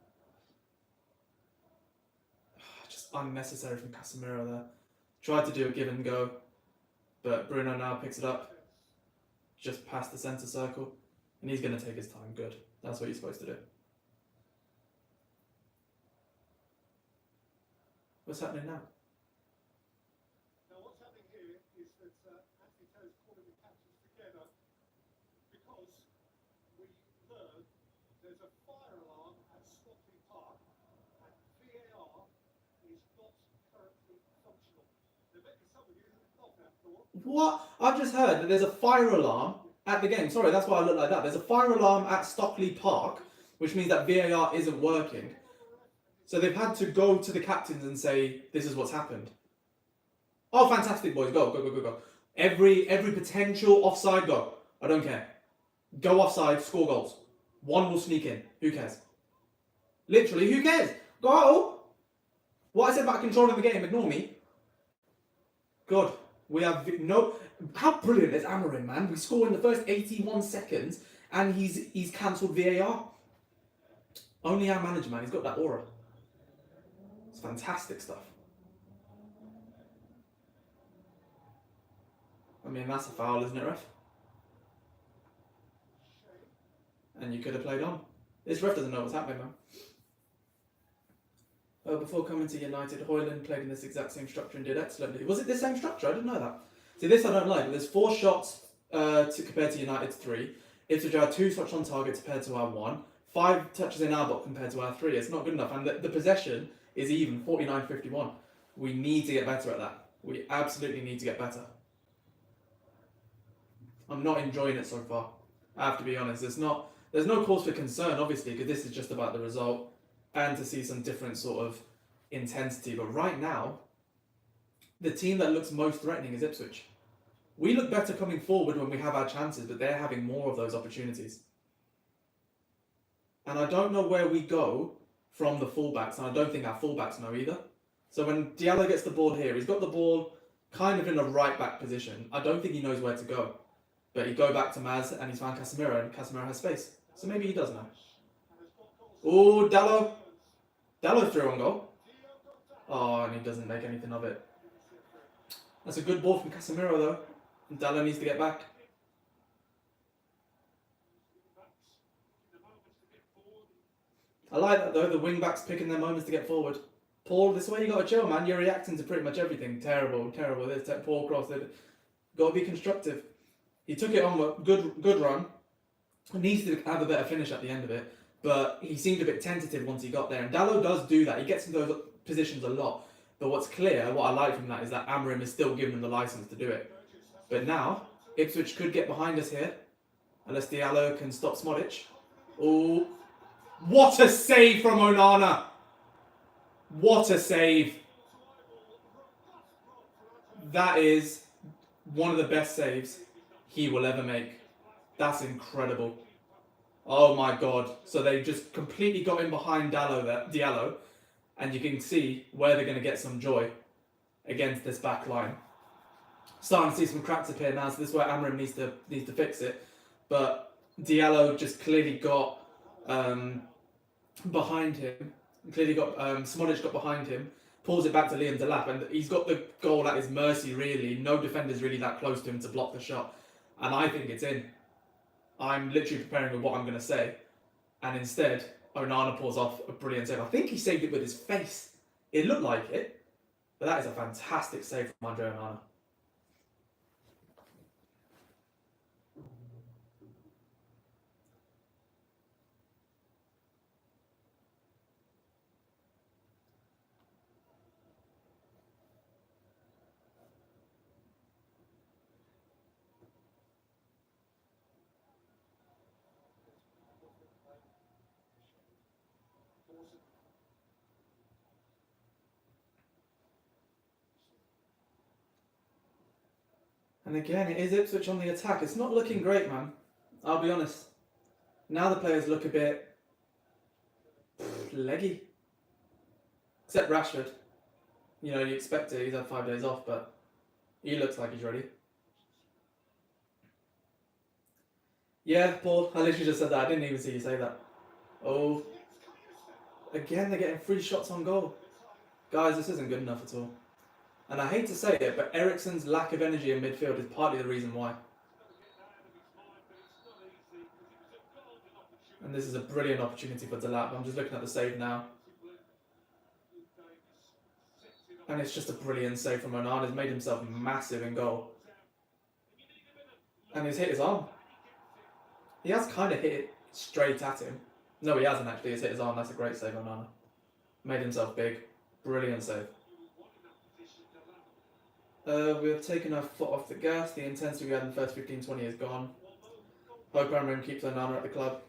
Just unnecessary from Casemiro there. Tried to do a give and go, but Bruno now picks it up just past the centre circle, and he's going to take his time. Good. That's what he's supposed to do. What's happening now? Now what's happening here is that Anthony Taylor's calling the captains together because we learned there's a fire alarm at Stockley Park and VAR is not currently functional. There may be some of you who love that thought. What? I've just heard that there's a fire alarm at the game. Sorry, that's why I look like that. There's a fire alarm at Stockley Park, which means that VAR isn't working. So they've had to go to the captains and say, this is what's happened. Oh, fantastic, boys. Go, go, go, go, go. Every potential offside, go. I don't care. Go offside, score goals. One will sneak in. Who cares? Literally, who cares? Go! What I said about controlling the game, ignore me. God, we have no... How brilliant is Amorim, man? We score in the first 81 seconds and he's cancelled VAR. Only our manager, man. He's got that aura. It's fantastic stuff. I mean, that's a foul, isn't it, ref? And you could have played on. This ref doesn't know what's happening, man. Before coming to United, Hoyland played in this exact same structure and did excellently. Was it the same structure? I didn't know that. See, this I don't like. There's 4 shots compared to United's 3. Ipswich had 2 shots on target compared to our 1. 5 touches in our box compared to our 3. It's not good enough. And the possession is even, 49-51. We need to get better at that. We absolutely need to get better. I'm not enjoying it so far. I have to be honest. There's no cause for concern, obviously, because this is just about the result and to see some different sort of intensity. But right now, the team that looks most threatening is Ipswich. We look better coming forward when we have our chances, but they're having more of those opportunities. And I don't know where we go from the fullbacks, and I don't think our fullbacks know either. So when Diallo gets the ball here, he's got the ball kind of in a right-back position. I don't think he knows where to go. But he'd go back to Maz, and he's found Casemiro, and Casemiro has space. So maybe he does know. Oh, Dallo. Dallo threw on goal. Oh, and he doesn't make anything of it. That's a good ball from Casemiro, though. And Dallo needs to get back. I like that, though. The wing-backs picking their moments to get forward. Paul, this is where you got to chill, man. You're reacting to pretty much everything. Terrible, terrible. This poor cross. Got to be constructive. He took it on a good run. He needs to have a better finish at the end of it. But he seemed a bit tentative once he got there. And Dallo does do that. He gets in those positions a lot. But what's clear, what I like from that, is that Amorim is still giving him the license to do it. But now, Ipswich could get behind us here. Unless Diallo can stop Smodic. Oh, what a save from Onana! What a save! That is one of the best saves he will ever make. That's incredible. Oh my god. So they just completely got in behind Diallo, and you can see where they're going to get some joy against this back line. Starting to see some cracks appear now, so this is where Amorim needs to fix it. But Diallo just clearly got behind him. Clearly got Smodic got behind him, pulls it back to Liam Delap, and he's got the goal at his mercy, really. No defender's really that close to him to block the shot. And I think it's in. I'm literally preparing with what I'm going to say. And instead, Onana pulls off a brilliant save. I think he saved it with his face. It looked like it. But that is a fantastic save from Andre Onana. And again, it is Ipswich on the attack. It's not looking great, man. I'll be honest. Now the players look a bit leggy. Except Rashford. You know, you expect it. He's had 5 days off, but he looks like he's ready. Yeah, Paul, I literally just said that. I didn't even see you say that. Oh. Again, they're getting 3 shots on goal. Guys, this isn't good enough at all. And I hate to say it, but Eriksen's lack of energy in midfield is partly the reason why. And this is a brilliant opportunity for Delap. I'm just looking at the save now. And it's just a brilliant save from Onana. He's made himself massive in goal. And he's hit his arm. He has kind of hit it straight at him. No, he hasn't actually. He's hit his arm. That's a great save, Onana. Made himself big. Brilliant save. We've taken our foot off the gas. The intensity we had in the first 15-20 is gone. Hope Amorim keeps Onana at the club.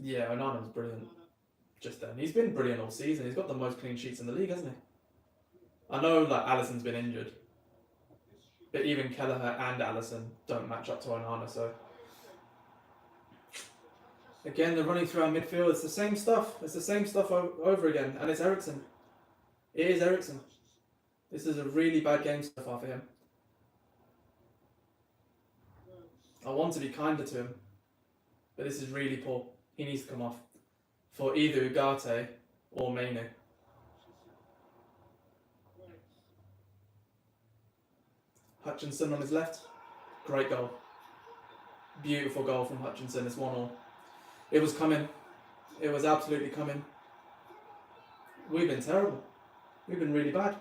Yeah, Onana was brilliant. just then. He's been brilliant all season. He's got the most clean sheets in the league, hasn't he? I know like Alisson's been injured, but even Kelleher and Alisson don't match up to Onana. So again, they're running through our midfield. It's the same stuff. It's the same stuff over again, and it's Eriksen. It is Eriksen. This is a really bad game so far for him. I want to be kinder to him, but this is really poor. He needs to come off for either Ugarte or Mainu. Hutchinson on his left. Great goal. Beautiful goal from Hutchinson. It's 1-1. It was coming. It was absolutely coming. We've been terrible. We've been really bad.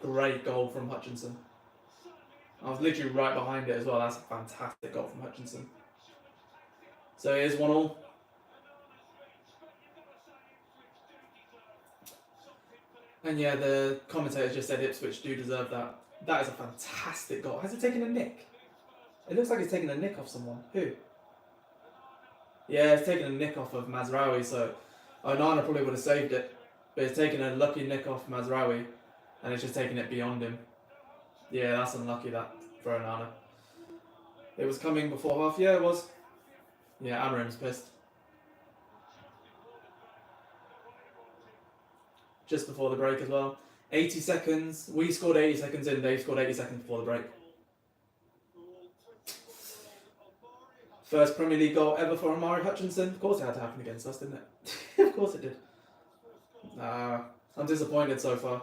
Great goal from Hutchinson. I was literally right behind it as well. That's a fantastic goal from Hutchinson. So it is 1-1. And yeah, the commentators just said Ipswich do deserve that. That is a fantastic goal. Has it taken a nick? It looks like it's taken a nick off someone. Who? Yeah, it's taken a nick off of Mazraoui, so Onana probably would have saved it. But it's taken a lucky nick off Mazraoui, and it's just taken it beyond him. Yeah, that's unlucky that for Onana. It was coming before half. Yeah, it was. Yeah, Amorim's pissed. Just before the break as well. 80 seconds. We scored 80 seconds in. They scored 80 seconds before the break. First Premier League goal ever for Omari Hutchinson. Of course it had to happen against us, didn't it? Of course it did. I'm disappointed so far.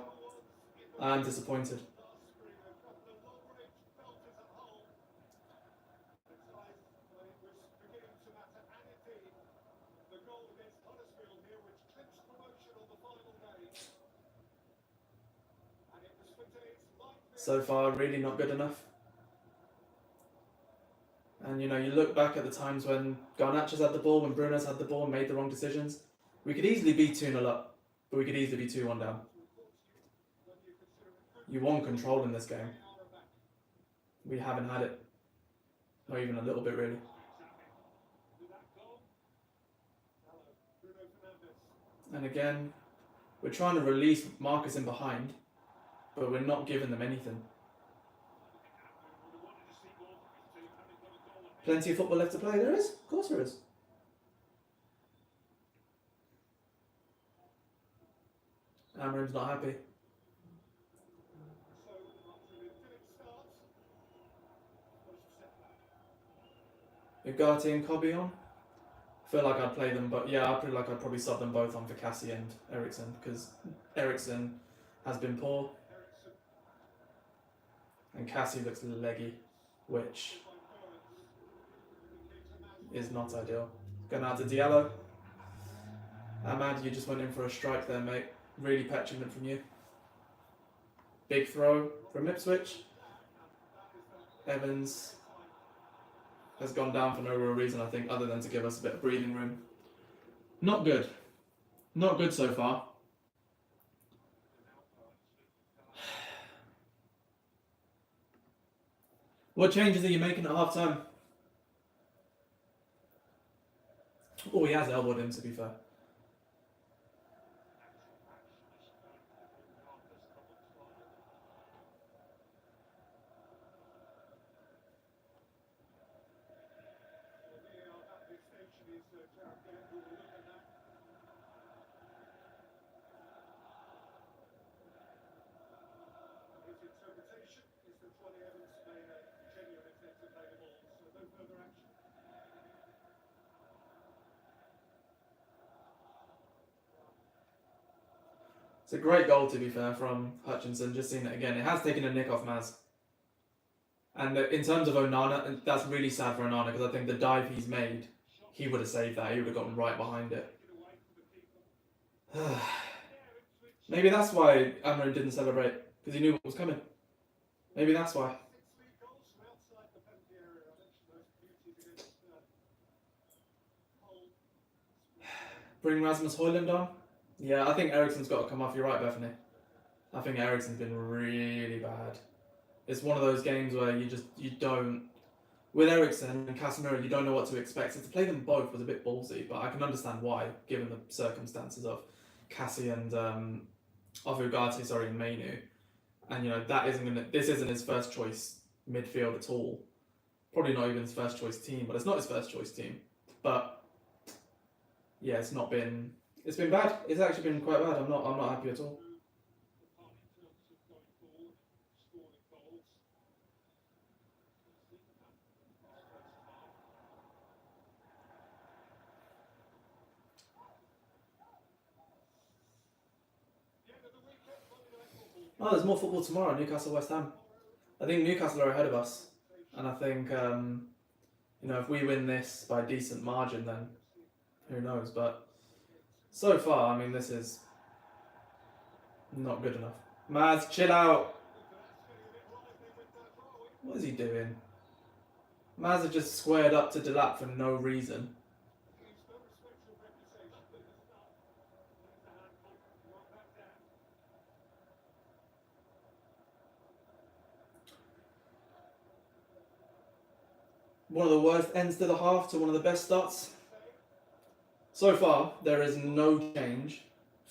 I'm disappointed. So far, really not good enough. And you know, you look back at the times when Garnacho's had the ball, when Bruno's had the ball and made the wrong decisions. We could easily be 2-0 up, but we could easily be 2-1 down. You want control in this game. We haven't had it. Not even a little bit, really. And again, we're trying to release Marcus in behind, but we're not giving them anything. Plenty of football left to play. There is. Of course there is. Amorim's not happy. Ugarte and Kobe on. I feel like I'd play them, but yeah, I feel like I'd probably sub them both on for Cassie and Eriksen, because Eriksen has been poor. And Cassie looks leggy, which is not ideal. Going out to Diallo. Ahmad, you just went in for a strike there, mate. Really petulant from you. Big throw from Ipswich. Evans has gone down for no real reason, I think, other than to give us a bit of breathing room. Not good. Not good so far. What changes are you making at half time? Oh, he has elbowed him, to be fair. It's a great goal, to be fair, from Hutchinson. Just seeing it again. It has taken a nick off Maz. And in terms of Onana, that's really sad for Onana, because I think the dive he's made, he would have saved that. He would have gotten right behind it. Maybe that's why Amorim didn't celebrate, because he knew what was coming. Maybe that's why. Bring Rasmus Højlund on. Yeah, I think Eriksen's got to come off. You're right, Bethany. I think Eriksen's been really bad. It's one of those games where you don't with Eriksen and Casemiro, you don't know what to expect. So to play them both was a bit ballsy, but I can understand why, given the circumstances of Cassie and of Ugarte, sorry, and Mainu. And this isn't his first choice midfield at all. Probably not even his first choice team, but it's not his first choice team. But yeah, it's been bad. It's actually been quite bad. I'm not happy at all. Oh, there's more football tomorrow. Newcastle West Ham. I think Newcastle are ahead of us, and I think if we win this by a decent margin, then who knows? But so far, I mean, this is not good enough. Maz, chill out. What is he doing? Maz has just squared up to Delap for no reason. One of the worst ends to the half to one of the best starts. So far, there is no change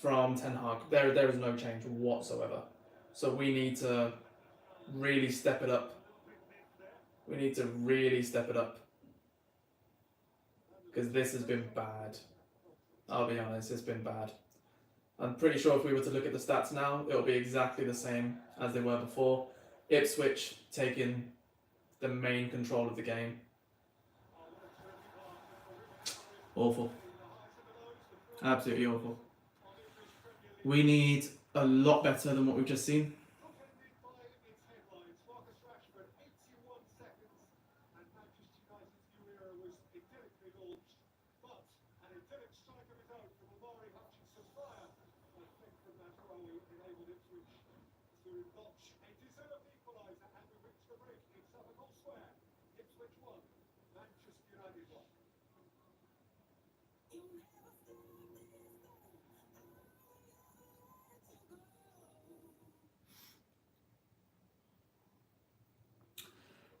from Ten Hag. There is no change whatsoever. So we need to really step it up. Because this has been bad. I'll be honest, it's been bad. I'm pretty sure if we were to look at the stats now, it'll be exactly the same as they were before. Ipswich taking the main control of the game. Awful. Absolutely awful. We need a lot better than what we've just seen.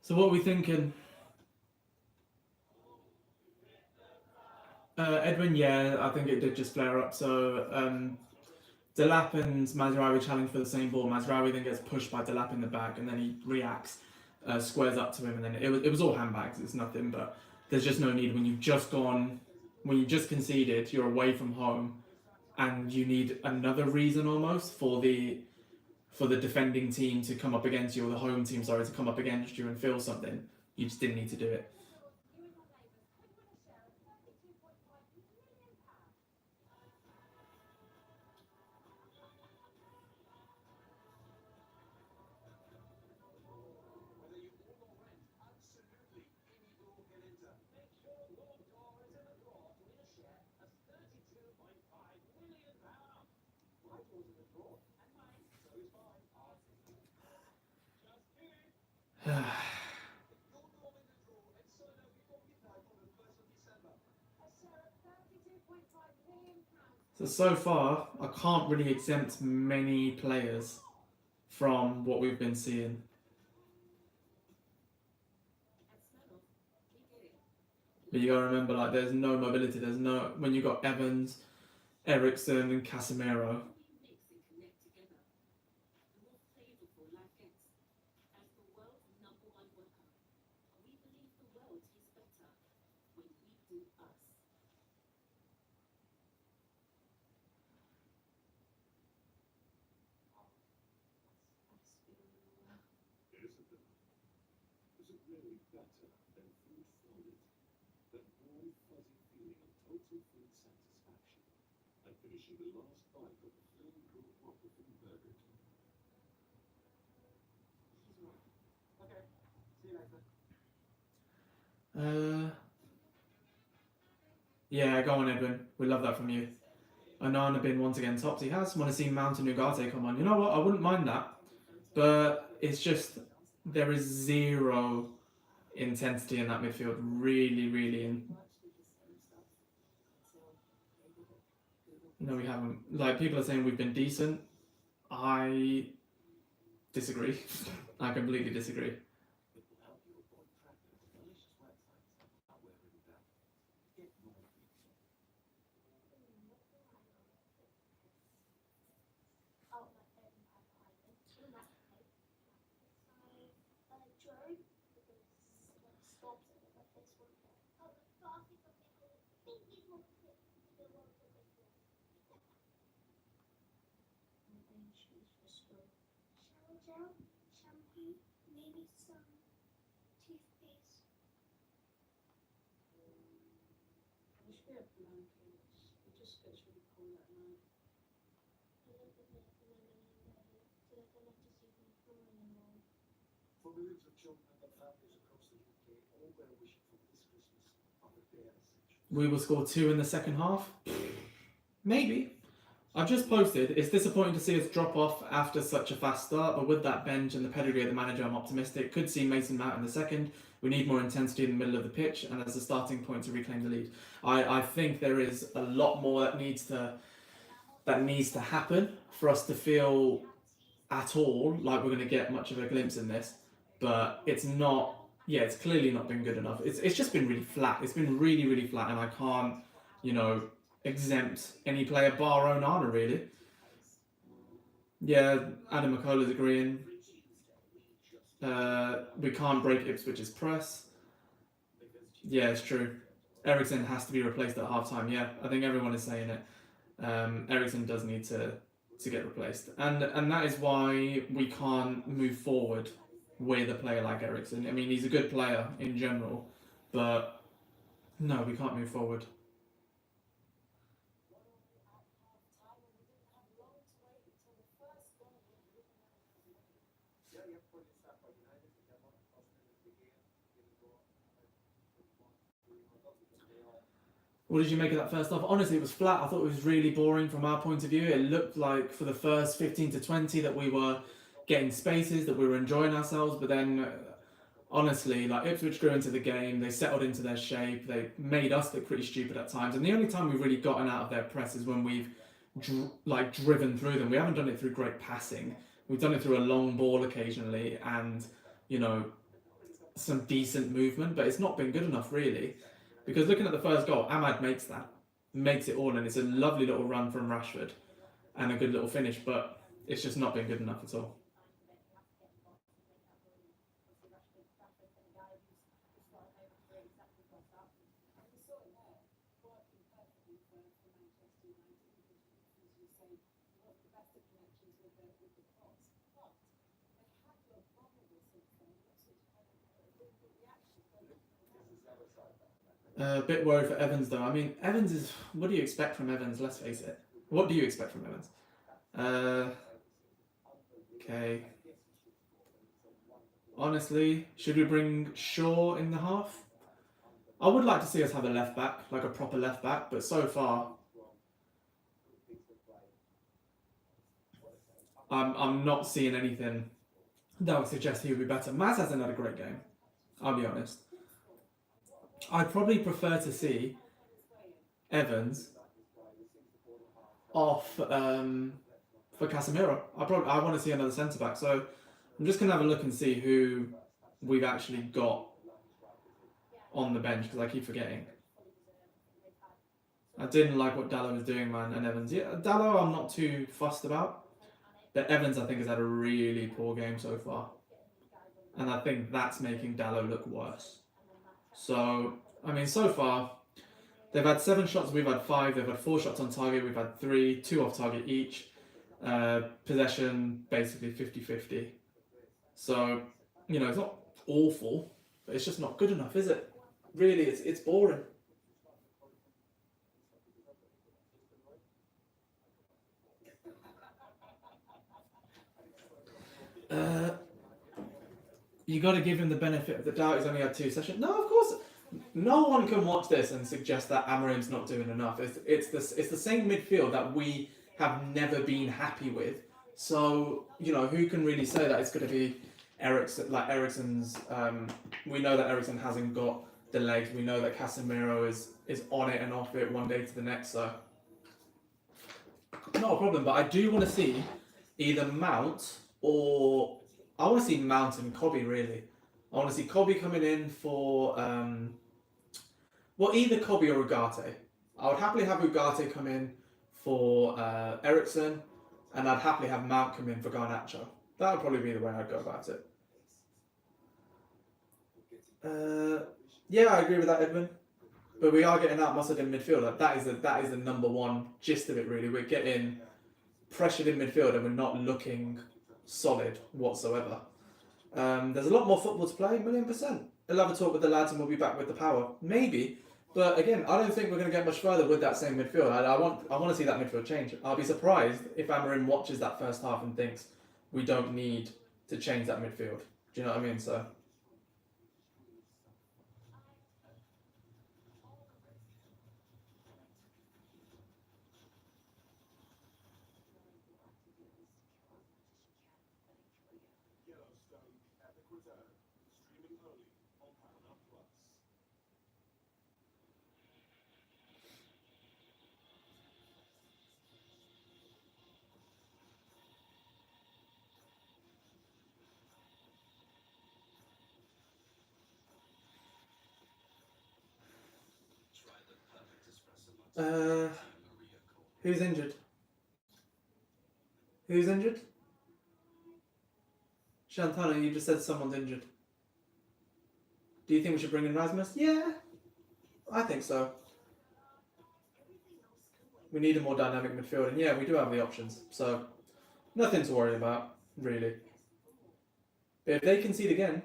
So what are we thinking? Edwin, yeah, I think it did just flare up. So Delap and Mazraoui challenge for the same ball. Mazraoui then gets pushed by Delap in the back, and then he reacts, squares up to him, and then it was all handbags. It's nothing, but there's just no need when you just conceded, you're away from home, and you need another reason almost for the defending team to come up against you, or the home team, sorry, to come up against you and feel something. You just didn't need to do it. So far, I can't really exempt many players from what we've been seeing. But you gotta remember, there's no mobility. When you got Evans, Eriksen, and Casemiro. Yeah, go on, Edwin. We love that from you. Onana been once again topped. He has. Want to see Mount and Ugarte come on. You know what? I wouldn't mind that. But it's just, there is zero intensity in that midfield. Really. No, we haven't. People are saying we've been decent. I disagree. I completely disagree. Shower gel, shampoo, maybe some toothpaste. We should get blankets. It just gets really cold at night. I love the bed for my nanny and daddy, so that they don't have to sleep on the floor anymore. For millions of children and their families across the UK, all they're wishing for this Christmas are the bare essentials. We will score 2 in the second half. Maybe. I've just posted, it's disappointing to see us drop off after such a fast start, but with that bench and the pedigree of the manager, I'm optimistic. Could see Mason Mount in the second. We need more intensity in the middle of the pitch and as a starting point to reclaim the lead. I think there is a lot more that needs to happen for us to feel at all like we're going to get much of a glimpse in this. But it's not, yeah, it's clearly not been good enough. It's just been really flat. It's been really, really flat, and I can't, exempt any player bar Onana, really. Yeah, Adam McCullough's agreeing. We can't break Ipswich's press. Yeah, it's true. Eriksen has to be replaced at half-time. Yeah, I think everyone is saying it. Eriksen does need to get replaced. And that is why we can't move forward with a player like Eriksen. I mean, he's a good player in general, but no, we can't move forward. What did you make of that first half? Honestly, it was flat. I thought it was really boring from our point of view. It looked like for the first 15 to 20 that we were getting spaces, that we were enjoying ourselves. But then, honestly, like Ipswich grew into the game. They settled into their shape. They made us look pretty stupid at times. And the only time we've really gotten out of their press is when we've driven through them. We haven't done it through great passing. We've done it through a long ball occasionally and, some decent movement. But it's not been good enough, really. Because looking at the first goal, Ahmad makes it all, and it's a lovely little run from Rashford and a good little finish, but it's just not been good enough at all. A bit worried for Evans though. I mean, Evans is... What do you expect from Evans? Let's face it. What do you expect from Evans? Okay. Honestly, should we bring Shaw in the half? I would like to see us have a left back, like a proper left back, but so far... I'm not seeing anything that would suggest he would be better. Maz hasn't had a great game, I'll be honest. I'd probably prefer to see Evans off for Casemiro. I want to see another centre back. So I'm just gonna have a look and see who we've actually got on the bench because I keep forgetting. I didn't like what Dalot was doing, man, and Evans. Yeah, Dalot I'm not too fussed about, but Evans I think has had a really poor game so far, and I think that's making Dalot look worse. So, I mean, so far, they've had 7 shots, we've had 5, they've had 4 shots on target, we've had 3, 2 off target each. Possession, basically 50-50. So, it's not awful, but it's just not good enough, is it? Really, it's boring. You got to give him the benefit of the doubt. He's only had 2 sessions. No, of course, no one can watch this and suggest that Amorim's not doing enough. It's the same midfield that we have never been happy with. So who can really say that it's going to be Eriksen? Like Eriksen's, we know that Eriksen hasn't got the legs. We know that Casemiro is on it and off it one day to the next. So not a problem. But I do want to see either Mount or. I want to see Mount and Cobby, really. I want to see Cobby coming in for, either Cobby or Ugarte. I would happily have Ugarte come in for Eriksen, and I'd happily have Mount come in for Garnacho. That would probably be the way I'd go about it. Yeah, I agree with that, Edwin. But we are getting out-muscled in midfield. That is the number one gist of it, really. We're getting pressured in midfield and we're not looking solid whatsoever. There's a lot more football to play, 1,000,000%. I'll have a talk with the lads and we'll be back with the power. Maybe. But again, I don't think we're going to get much further with that same midfield. I want to see that midfield change. I'll be surprised if Amorim watches that first half and thinks we don't need to change that midfield. Do you know what I mean? So. Yellowstone Epic Return, streaming only on Paramount Plus. Who's injured? Who's injured? Shantana, you just said someone's injured. Do you think we should bring in Rasmus? Yeah, I think so. We need a more dynamic midfield, and yeah, we do have the options, so nothing to worry about, really. But if they concede again,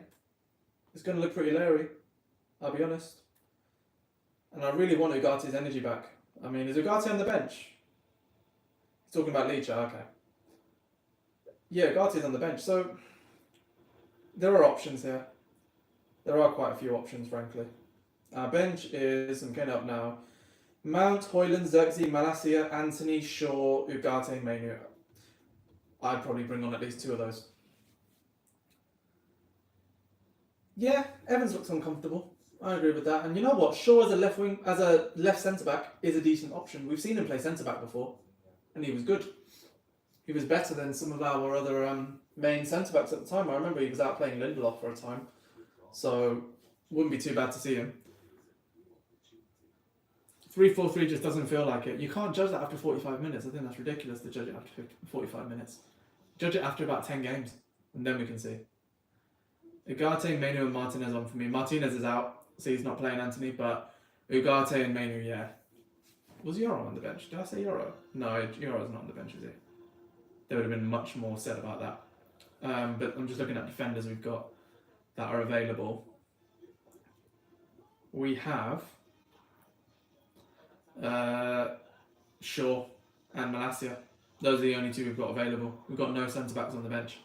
it's going to look pretty leery, I'll be honest. And I really want Ugarte's energy back. I mean, is Ugarte on the bench? He's talking about Leach, okay. Yeah, Ugarte's on the bench, so there are options here. There are quite a few options, frankly. Our bench is, I'm getting up now, Mount, Hoyland, Xerxes, Malacia, Anthony, Shaw, Ugarte, Manu. I'd probably bring on at least 2 of those. Yeah, Evans looks uncomfortable. I agree with that. And you know what? Shaw as a left centre back is a decent option. We've seen him play centre back before, and he was good. He was better than some of our other main centre backs at the time. I remember he was out playing Lindelof for a time, so wouldn't be too bad to see him. 3-4-3 just doesn't feel like it. You can't judge that after 45 minutes. I think that's ridiculous to judge it after 45 minutes. Judge it after about 10 games, and then we can see. Ugarte, Manu, and Martinez on for me. Martinez is out, so he's not playing Anthony, but Ugarte and Manu, yeah. Was Euro on the bench? Did I say Euro? No, Euro's not on the bench, is he? There would have been much more said about that. But I'm just looking at defenders we've got that are available. We have Shaw and Malacia. Those are the only 2 we've got available. We've got no centre-backs on the bench.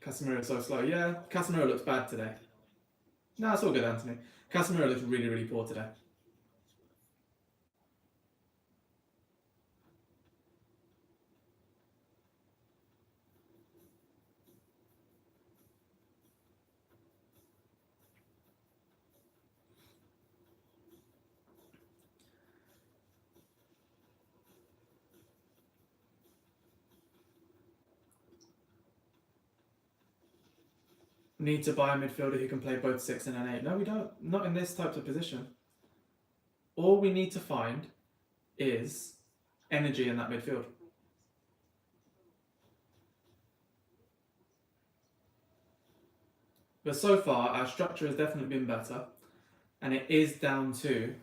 Casemiro's so slow. Yeah, Casemiro looks bad today. No, it's all good, Anthony. Casemiro looks really, really poor today. Need to buy a midfielder who can play both 6 and an 8. No, we don't. Not in this type of position. All we need to find is energy in that midfield. But so far, our structure has definitely been better. And it is down to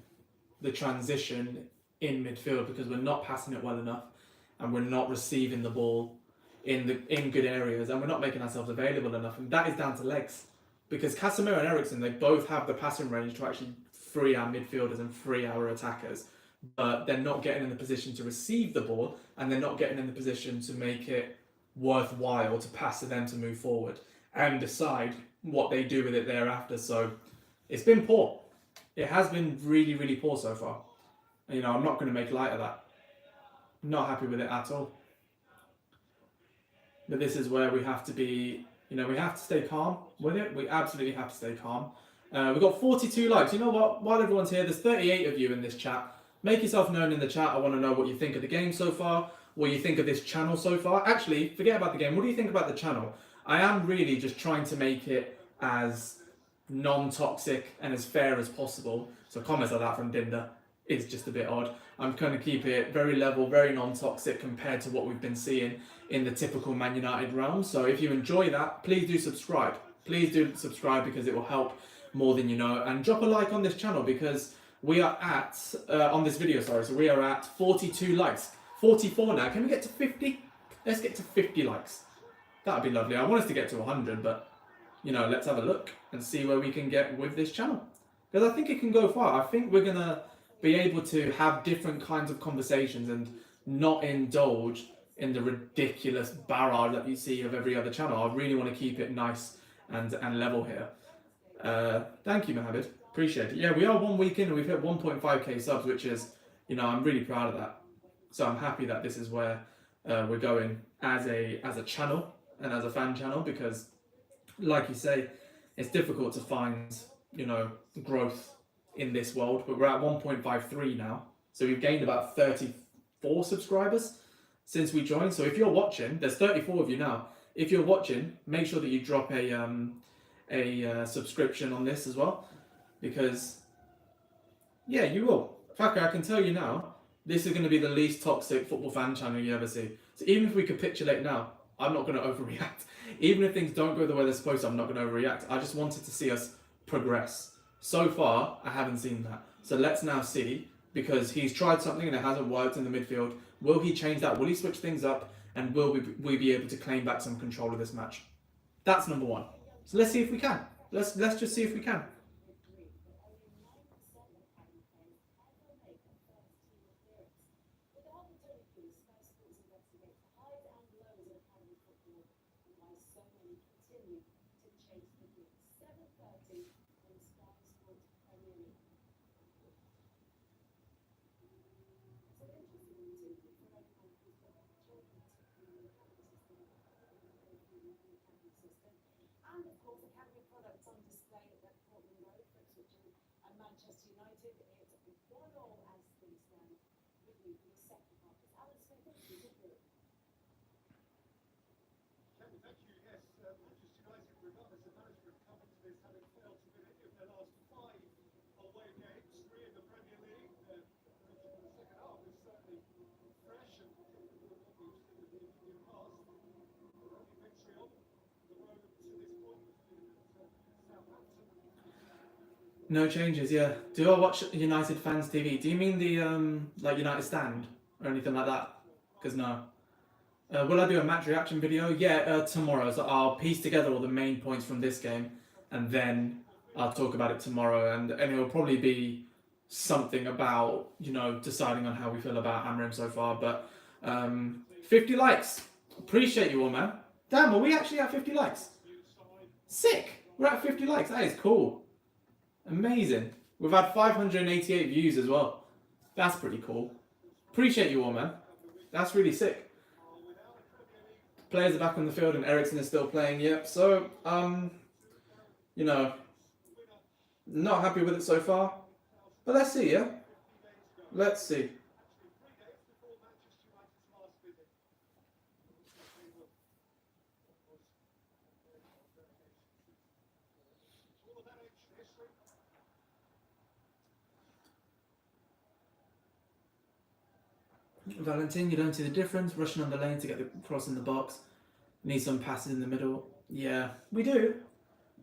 the transition in midfield because we're not passing it well enough and we're not receiving the ball in good areas, and we're not making ourselves available enough, and that is down to legs. Because Casemiro and Eriksen, they both have the passing range to actually free our midfielders and free our attackers, but they're not getting in the position to receive the ball, and they're not getting in the position to make it worthwhile to pass to them to move forward and decide what they do with it thereafter. So it's been poor. It has been really, really poor so far. And, you know, I'm not going to make light of that. Not happy with it at all. But this is where we have to be, you know, we have to stay calm with it. We absolutely have to stay calm. We've got 42 likes. You know what? While everyone's here, there's 38 of you in this chat. Make yourself known in the chat. I want to know what you think of the game so far, what you think of this channel so far. Actually, forget about the game. What do you think about the channel? I am really just trying to make it as non-toxic and as fair as possible. So comments like that from Dinda is just a bit odd. I'm going to keep it very level, very non-toxic compared to what we've been seeing in the typical Man United realm. So if you enjoy that, please do subscribe. Please do subscribe because it will help more than you know. And drop a like on this channel because we are at, on this video, sorry, so we are at 42 likes. 44 now. Can we get to 50? Let's get to 50 likes. That'd be lovely. I want us to get to 100, but you know, let's have a look and see where we can get with this channel. Because I think it can go far. I think we're gonna be able to have different kinds of conversations and not indulge in the ridiculous barrage that you see of every other channel. I really want to keep it nice and level here. Thank you, Mohammed. Appreciate it. Yeah, we are 1 week in and we've hit 1.5k subs, which is, you know, I'm really proud of that. So I'm happy that this is where we're going as a channel and as a fan channel, because like you say, it's difficult to find, you know, growth in this world, but we're at 1.53 now. So we've gained about 34 subscribers since we joined. So if you're watching, there's 34 of you now. If you're watching, make sure that you drop a subscription on this as well, because yeah, you will. Fakir, I can tell you now, this is going to be the least toxic football fan channel you ever see. So even if we capitulate now, I'm not going to overreact. Even if things don't go the way they're supposed to, I'm not going to overreact. I just wanted to see us progress. So far, I haven't seen that. So let's now see, because he's tried something and it hasn't worked in the midfield. Will he change that? Will he switch things up? And will we be able to claim back some control of this match? That's number one. So let's see if we can. Let's just see if we can. And of course, academy products on display at Portland Road for Ipswich and Manchester United. It's 1-1 as things stand. With you for the second half. It's Alan Smith. Kevin, thank you. Yes, Manchester United, regardless of management, come into this having failed to win any of their last 5 away games, 3 in the Premier League. The second half is certainly fresh and different than what we've seen in the past. The only victory on the road to this point has been at Southampton. No changes, yeah. Do I watch United Fans TV? Do you mean the like United Stand or anything like that? Because no. Will I do a match reaction video? Yeah, tomorrow. So I'll piece together all the main points from this game, and then I'll talk about it tomorrow. And it'll probably be something about, you know, deciding on how we feel about Amorim so far. But 50 likes. Appreciate you all, man. Damn, are we actually at 50 likes? Sick. We're at 50 likes. That is cool. Amazing. We've had 588 views as well. That's pretty cool. Appreciate you all, man. That's really sick. Players are back on the field and Eriksen is still playing. Yep. So, you know, not happy with it so far. But let's see, yeah? Let's see. Valentin, you don't see the difference. Rushing on the lane to get the cross in the box. Need some passes in the middle. Yeah, we do.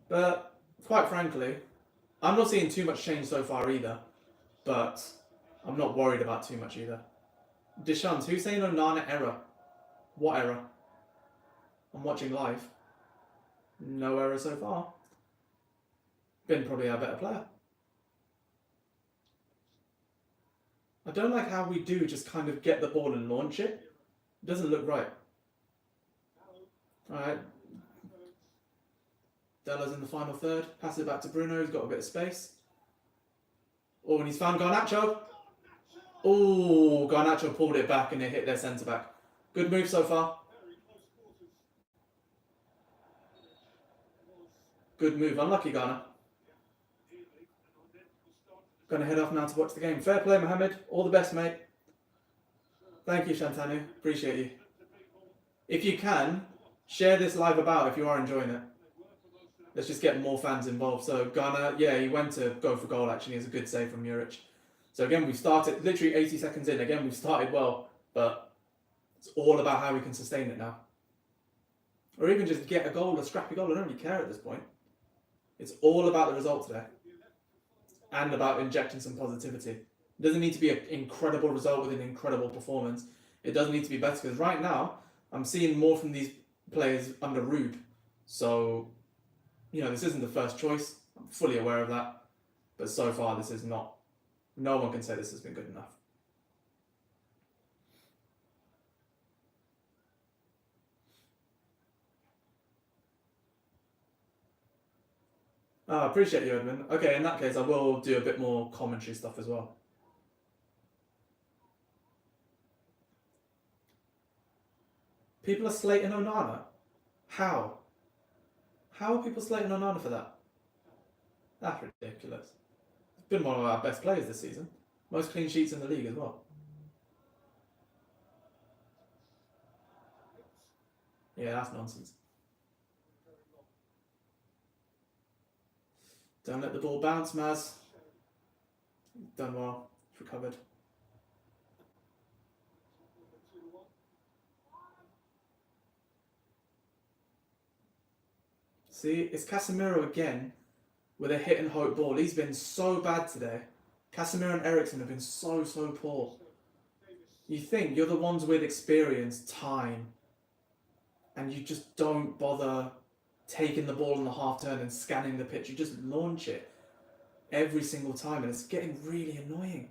But quite frankly, I'm not seeing too much change so far either. But I'm not worried about too much either. Deschamps, who's saying Onana error? What error? I'm watching live. No error so far. Been probably our better player. I don't like how we do just kind of get the ball and launch it. It doesn't look right. Alright. Della's in the final third. Pass it back to Bruno, he's got a bit of space. Oh, and he's found Garnacho. Oh, Garnacho pulled it back and it hit their centre back. Good move so far. Good move. Unlucky, Ghana. Going to head off now to watch the game. Fair play, Mohammed. All the best, mate. Thank you, Shantanu. Appreciate you. If you can, share this live about if you are enjoying it. Let's just get more fans involved. So, Ghana, yeah, he went to go for goal, actually. It's a good save from Juric. So, again, we've started, literally 80 seconds in. Again, we've started well, but it's all about how we can sustain it now. Or even just get a goal, a scrappy goal. I don't really care at this point. It's all about the result today. And about injecting some positivity. It doesn't need to be an incredible result with an incredible performance. It does need to be better because right now I'm seeing more from these players under Ruben. So, this isn't the first choice. I'm fully aware of that. But so far, this is not. No one can say this has been good enough. I appreciate you, Edmund. Okay, in that case, I will do a bit more commentary stuff as well. People are slating Onana. How? How are people slating Onana for that? That's ridiculous. He's been one of our best players this season. Most clean sheets in the league as well. Yeah, that's nonsense. Don't let the ball bounce, Maz. He's done well. He's recovered. See, it's Casemiro again with a hit and hope ball. He's been so bad today. Casemiro and Eriksen have been so poor. You think you're the ones with experience, time, and you just don't bother taking the ball on the half turn and scanning the pitch. You just launch it every single time, and it's getting really annoying.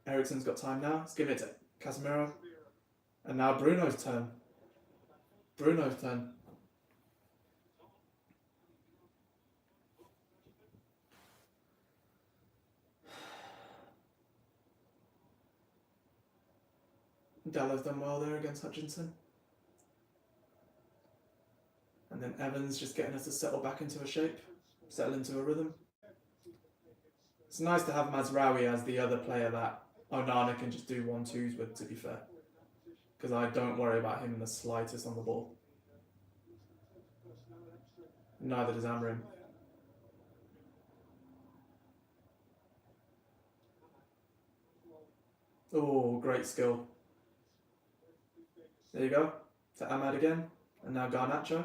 Eriksen's got time now. Let's give it to Casemiro. And now Bruno's turn. Bruno's turn. Dallow's done well there against Hutchinson. And then Evans just getting us to settle back into a shape, settle into a rhythm. It's nice to have Mazraoui as the other player that Onana can just do 1-2s with, to be fair. Because I don't worry about him in the slightest on the ball. Neither does Amorim. Oh, great skill. There you go. To Ahmad again. And now Garnacho.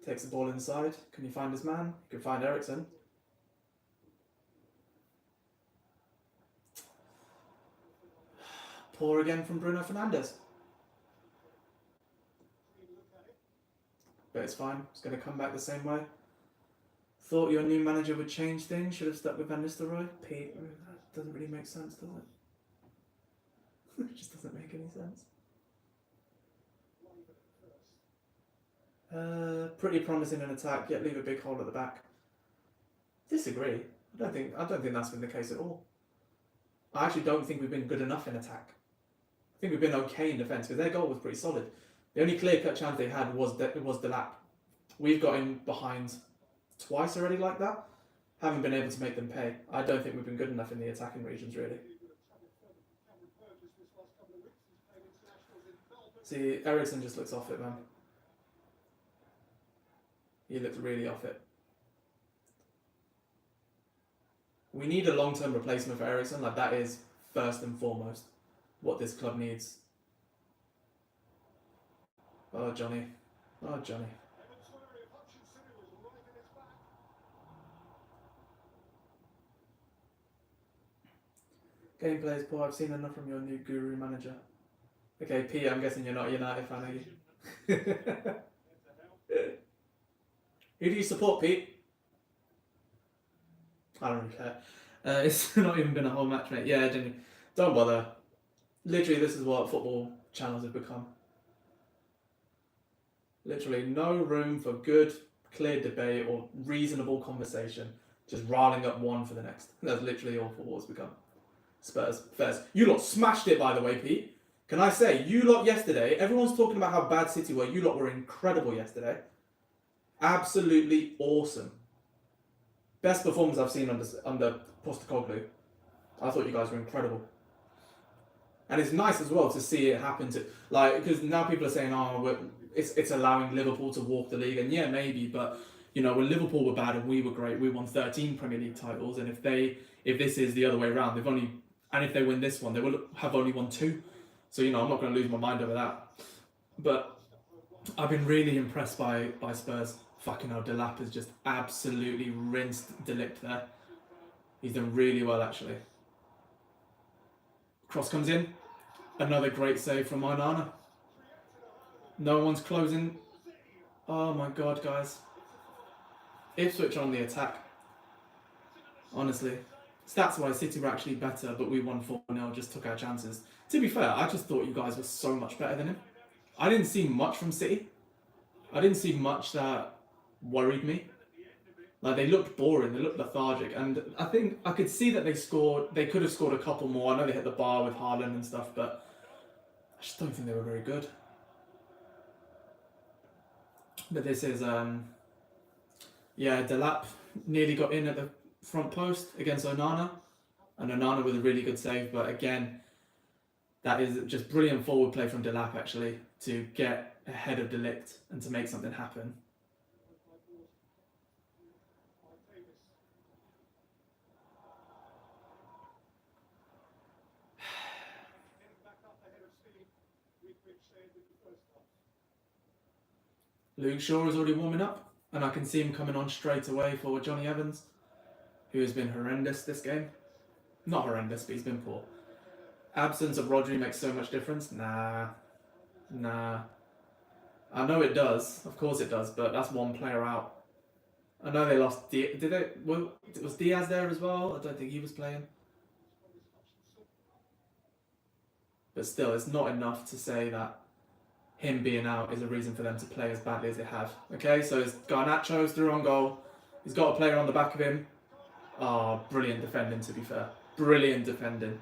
Takes the ball inside. Can you find his man? You can find Eriksen. Poor again from Bruno Fernandes. But it's fine. It's going to come back the same way. Thought your new manager would change things. Should have stuck with Van Nistelrooy. Pete, that doesn't really make sense, does it? It just doesn't make any sense. Pretty promising in attack, yet leave a big hole at the back. Disagree. I don't think that's been the case at all. I actually don't think we've been good enough in attack. I think we've been okay in defence because their goal was pretty solid. The only clear-cut chance they had was the lap. We've got in behind twice already like that. Haven't been able to make them pay. I don't think we've been good enough in the attacking regions really. See, Eriksen just looks off it, man. He looks really off it. We need a long-term replacement for Eriksen. Like, that is first and foremost what this club needs. Oh, Johnny. Oh, Johnny. Gameplay is poor. I've seen enough from your new guru manager. Okay, Pete, I'm guessing you're not a United fan, are you? Who do you support, Pete? I don't really care. It's not even been a whole match, mate. Yeah, genuinely. Don't bother. Literally, this is what football channels have become. Literally, no room for good, clear debate or reasonable conversation. Just riling up one for the next. That's literally all football's become. Spurs, first. You lot smashed it, by the way, Pete. Can I say, you lot yesterday, everyone's talking about how bad City were. You lot were incredible yesterday. Absolutely awesome. Best performance I've seen under Postecoglou. I thought you guys were incredible. And it's nice as well to see it happen to, like, because now people are saying, oh, it's allowing Liverpool to walk the league. And yeah, maybe, but, you know, when Liverpool were bad and we were great, we won 13 Premier League titles. And if this is the other way around, if they win this one, they will have only won 2. So, you know, I'm not going to lose my mind over that. But I've been really impressed by Spurs Fucking hell, Delap has just absolutely rinsed De Ligt there. He's done really well, actually. Cross comes in. Another great save from Onana. No one's closing. Oh my god, guys. Ipswich on the attack. Honestly. Stats-wise, City were actually better, but we won 4-0, just took our chances. To be fair, I just thought you guys were so much better than him. I didn't see much from City. I didn't see much that worried me. Like, they looked boring, they looked lethargic, and I think I could see that they could have scored a couple more. I know they hit the bar with Haaland and stuff, but I just don't think they were very good. But this is, yeah, Delap nearly got in at the front post against Onana, and Onana with a really good save, but again, that is just brilliant forward play from Delap, actually, to get ahead of De Ligt and to make something happen. Luke Shaw is already warming up, and I can see him coming on straight away for Johnny Evans, who has been horrendous this game. Not horrendous, but he's been poor. Absence of Rodri makes so much difference. Nah. I know it does, of course it does, but that's one player out. I know they lost. Was Diaz there as well? I don't think he was playing. But still, it's not enough to say that him being out is a reason for them to play as badly as they have. Okay, so it's Garnacho's through on goal. He's got a player on the back of him. Oh, brilliant defending, to be fair. Brilliant defending.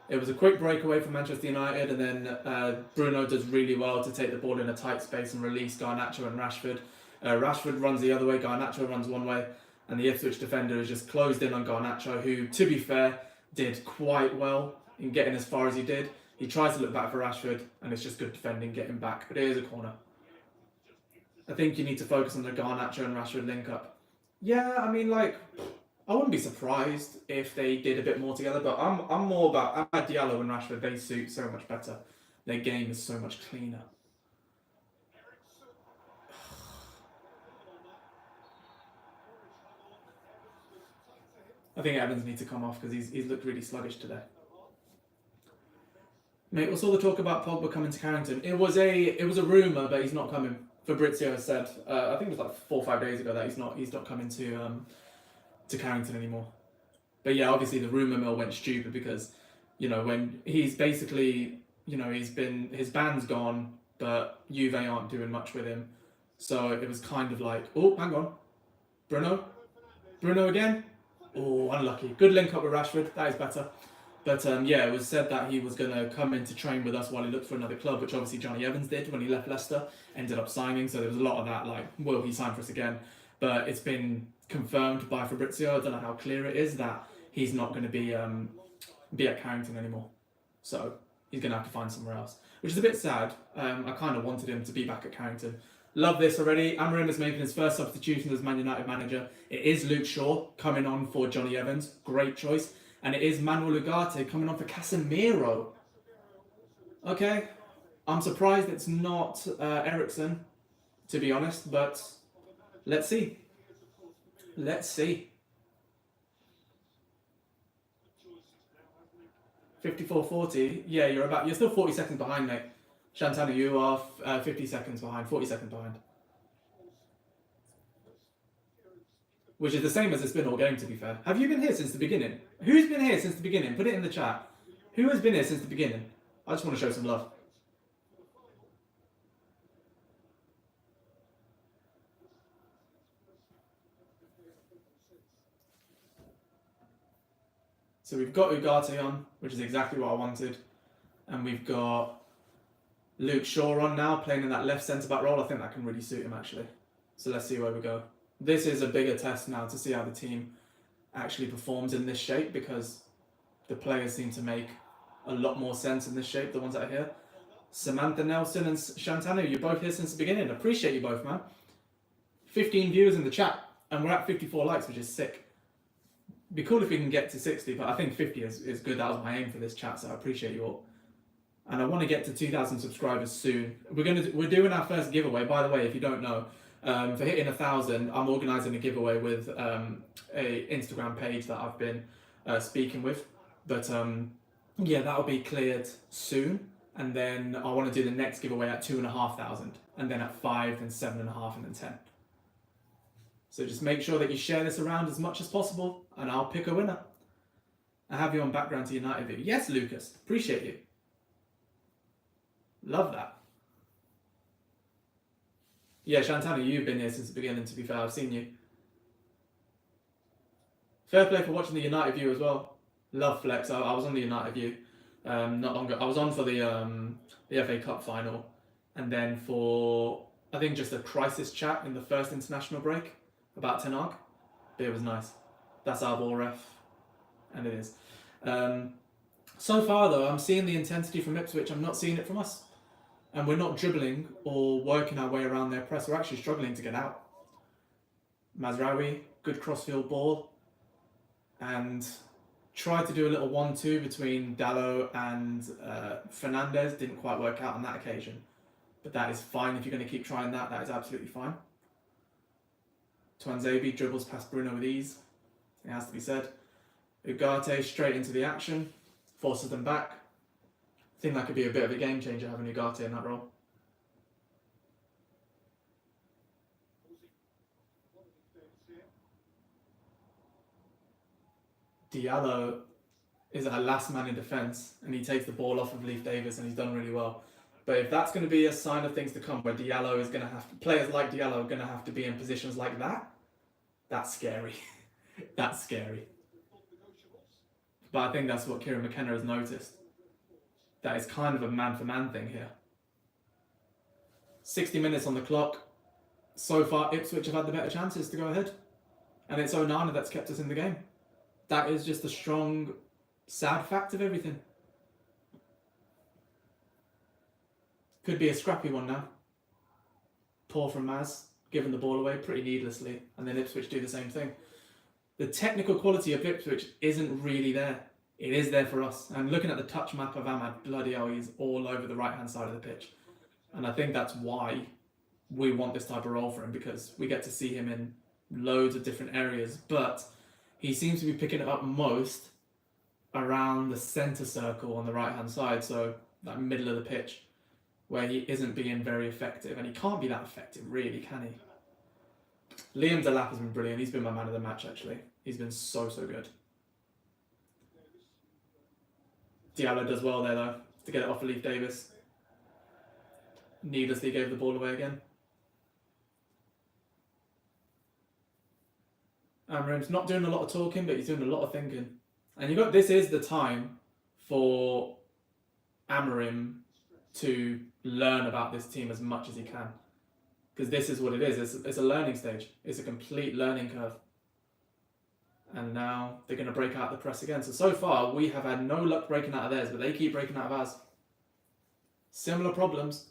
It was a quick breakaway from Manchester United, and then Bruno does really well to take the ball in a tight space and release Garnacho and Rashford. Rashford runs the other way, Garnacho runs one way, and the Ipswich defender is just closed in on Garnacho, who, to be fair, did quite well in getting as far as he did. He tries to look back for Rashford, and it's just good defending, getting back. But it is a corner. I think you need to focus on the Garnacho and Rashford link-up. Yeah, I mean, like, I wouldn't be surprised if they did a bit more together, but I'm more about Amad Diallo and Rashford. They suit so much better. Their game is so much cleaner. I think Evans needs to come off because he's looked really sluggish today. Mate, what's all the talk about Pogba coming to Carrington? It was a rumour, but he's not coming. Fabrizio said, I think it was like 4 or 5 days ago, that he's not coming to Carrington anymore. But yeah, obviously the rumour mill went stupid because, you know, when he's basically, you know, his band's gone, but Juve aren't doing much with him. So it was kind of like, oh, hang on, Bruno again. Oh, unlucky. Good link up with Rashford. That is better. But yeah, it was said that he was going to come in to train with us while he looked for another club, which obviously Johnny Evans did when he left Leicester, ended up signing. So there was a lot of that, like, will he sign for us again? But it's been confirmed by Fabrizio. I don't know how clear it is that he's not going to be at Carrington anymore. So he's going to have to find somewhere else, which is a bit sad. I kind of wanted him to be back at Carrington. Love this already. Amorim is making his first substitution as Man United manager. It is Luke Shaw coming on for Johnny Evans. Great choice. And it is Manuel Ugarte coming on for Casemiro. Okay. I'm surprised it's not Eriksen, to be honest, but let's see. Let's see. 54-40. Yeah, you're still 40 seconds behind, mate. Shantana, you are 50 seconds behind, 40 seconds behind. Which is the same as it's been all game, to be fair. Have you been here since the beginning? Who's been here since the beginning? Put it in the chat. Who has been here since the beginning? I just want to show some love. So we've got Ugarte on, which is exactly what I wanted. And we've got Luke Shaw on now, playing in that left centre-back role. I think that can really suit him, actually. So let's see where we go. This is a bigger test now to see how the team actually performs in this shape, because the players seem to make a lot more sense in this shape, the ones that are here. Samantha Nelson and Shantanu, you're both here since the beginning. Appreciate you both, man. 15 viewers in the chat, and we're at 54 likes, which is sick. It'd be cool if we can get to 60, but I think 50 is good. That was my aim for this chat, so I appreciate you all. And I want to get to 2,000 subscribers soon. We're doing our first giveaway. By the way, if you don't know, For hitting 1,000, I'm organising a giveaway with a Instagram page that I've been speaking with. But yeah, that'll be cleared soon. And then I want to do the next giveaway at 2,500, and then at 5, then 7.5, and then 10. So just make sure that you share this around as much as possible, and I'll pick a winner. I have you on background to United View. Yes, Lucas, appreciate you. Love that. Yeah, Shantana, you've been here since the beginning, to be fair. I've seen you. Fair play for watching the United View as well. Love Flex. I was on the United View not long ago. I was on for the FA Cup final, and then for, I think, just a crisis chat in the first international break about Ten Hag. But it was nice. That's our ball ref, and it is. So far, though, I'm seeing the intensity from Ipswich. I'm not seeing it from us. And we're not dribbling or working our way around their press. We're actually struggling to get out. Mazraoui, good crossfield ball. And tried to do a little 1-2 between Dallo and Fernandez. Didn't quite work out on that occasion. But that is fine if you're going to keep trying that. That is absolutely fine. Tuanzebe dribbles past Bruno with ease. It has to be said. Ugarte straight into the action. Forces them back. I think that could be a bit of a game changer having Ugarte in that role. Diallo is our last man in defence, and he takes the ball off of Leif Davis, and he's done really well. But if that's going to be a sign of things to come, where Diallo is going to have to, players like Diallo are going to have to be in positions like that, that's scary. That's scary. But I think that's what Kieran McKenna has noticed. That is kind of a man-for-man thing here. 60 minutes on the clock. So far, Ipswich have had the better chances to go ahead. And it's Onana that's kept us in the game. That is just a strong, sad fact of everything. Could be a scrappy one now. Poor from Maz, giving the ball away pretty needlessly. And then Ipswich do the same thing. The technical quality of Ipswich isn't really there. It is there for us. And looking at the touch map of Ahmad, bloody hell, he's all over the right-hand side of the pitch. And I think that's why we want this type of role for him, because we get to see him in loads of different areas. But he seems to be picking it up most around the centre circle on the right-hand side, so that middle of the pitch, where he isn't being very effective. And he can't be that effective, really, can he? Liam Delap has been brilliant. He's been my man of the match, actually. He's been so, so good. Diallo does well there, though, to get it off of Leif Davis. Needlessly gave the ball away again. Amorim's not doing a lot of talking, but he's doing a lot of thinking. And this is the time for Amorim to learn about this team as much as he can. Because this is what it is. It's a learning stage. It's a complete learning curve. And now they're going to break out the press again. So far, we have had no luck breaking out of theirs, but they keep breaking out of ours. Similar problems.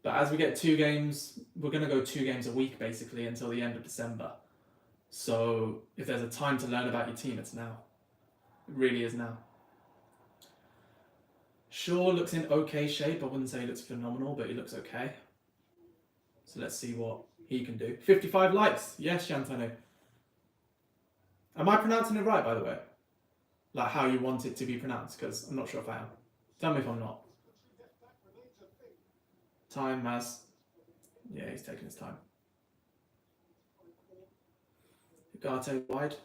But as we get 2 games, we're going to go 2 games a week, basically, until the end of December. So if there's a time to learn about your team, it's now. It really is now. Shaw looks in okay shape. I wouldn't say he looks phenomenal, but he looks okay. So let's see what he can do. 55 likes. Yes, Shantanu. Am I pronouncing it right, by the way? Like how you want it to be pronounced? Because I'm not sure if I am. Tell me if I'm not. Time, Maz. Yeah, he's taking his time. Ugarte wide.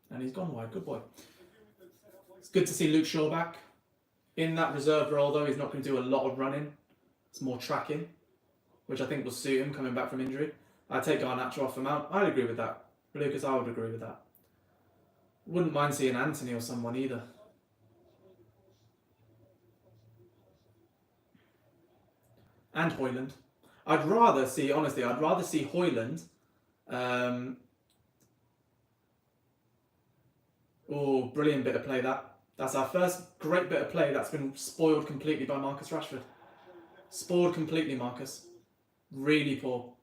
And he's gone wide. Good boy. It's good to see Luke Shaw back. In that reserve role, though, he's not going to do a lot of running. It's more tracking, which I think will suit him coming back from injury. I'd take Garnacho off the mount. I'd agree with that. Lucas, I would agree with that. Wouldn't mind seeing Anthony or someone either. And Hoyland. I'd rather see Hoyland. Oh, brilliant bit of play that. That's our first great bit of play that's been spoiled completely by Marcus Rashford. Spoiled completely, Marcus. Really poor.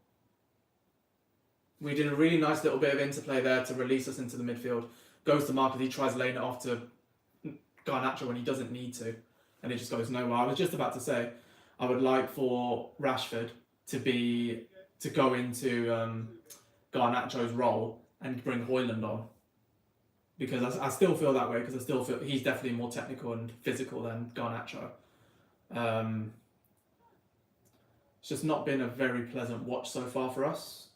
We did a really nice little bit of interplay there to release us into the midfield. Goes to Marcus, he tries laying it off to Garnacho when he doesn't need to. And it just goes nowhere. I was just about to say, I would like for Rashford to to go into Garnacho's role and bring Højlund on. Because I still feel that way, because I still feel he's definitely more technical and physical than Garnacho. It's just not been a very pleasant watch so far for us.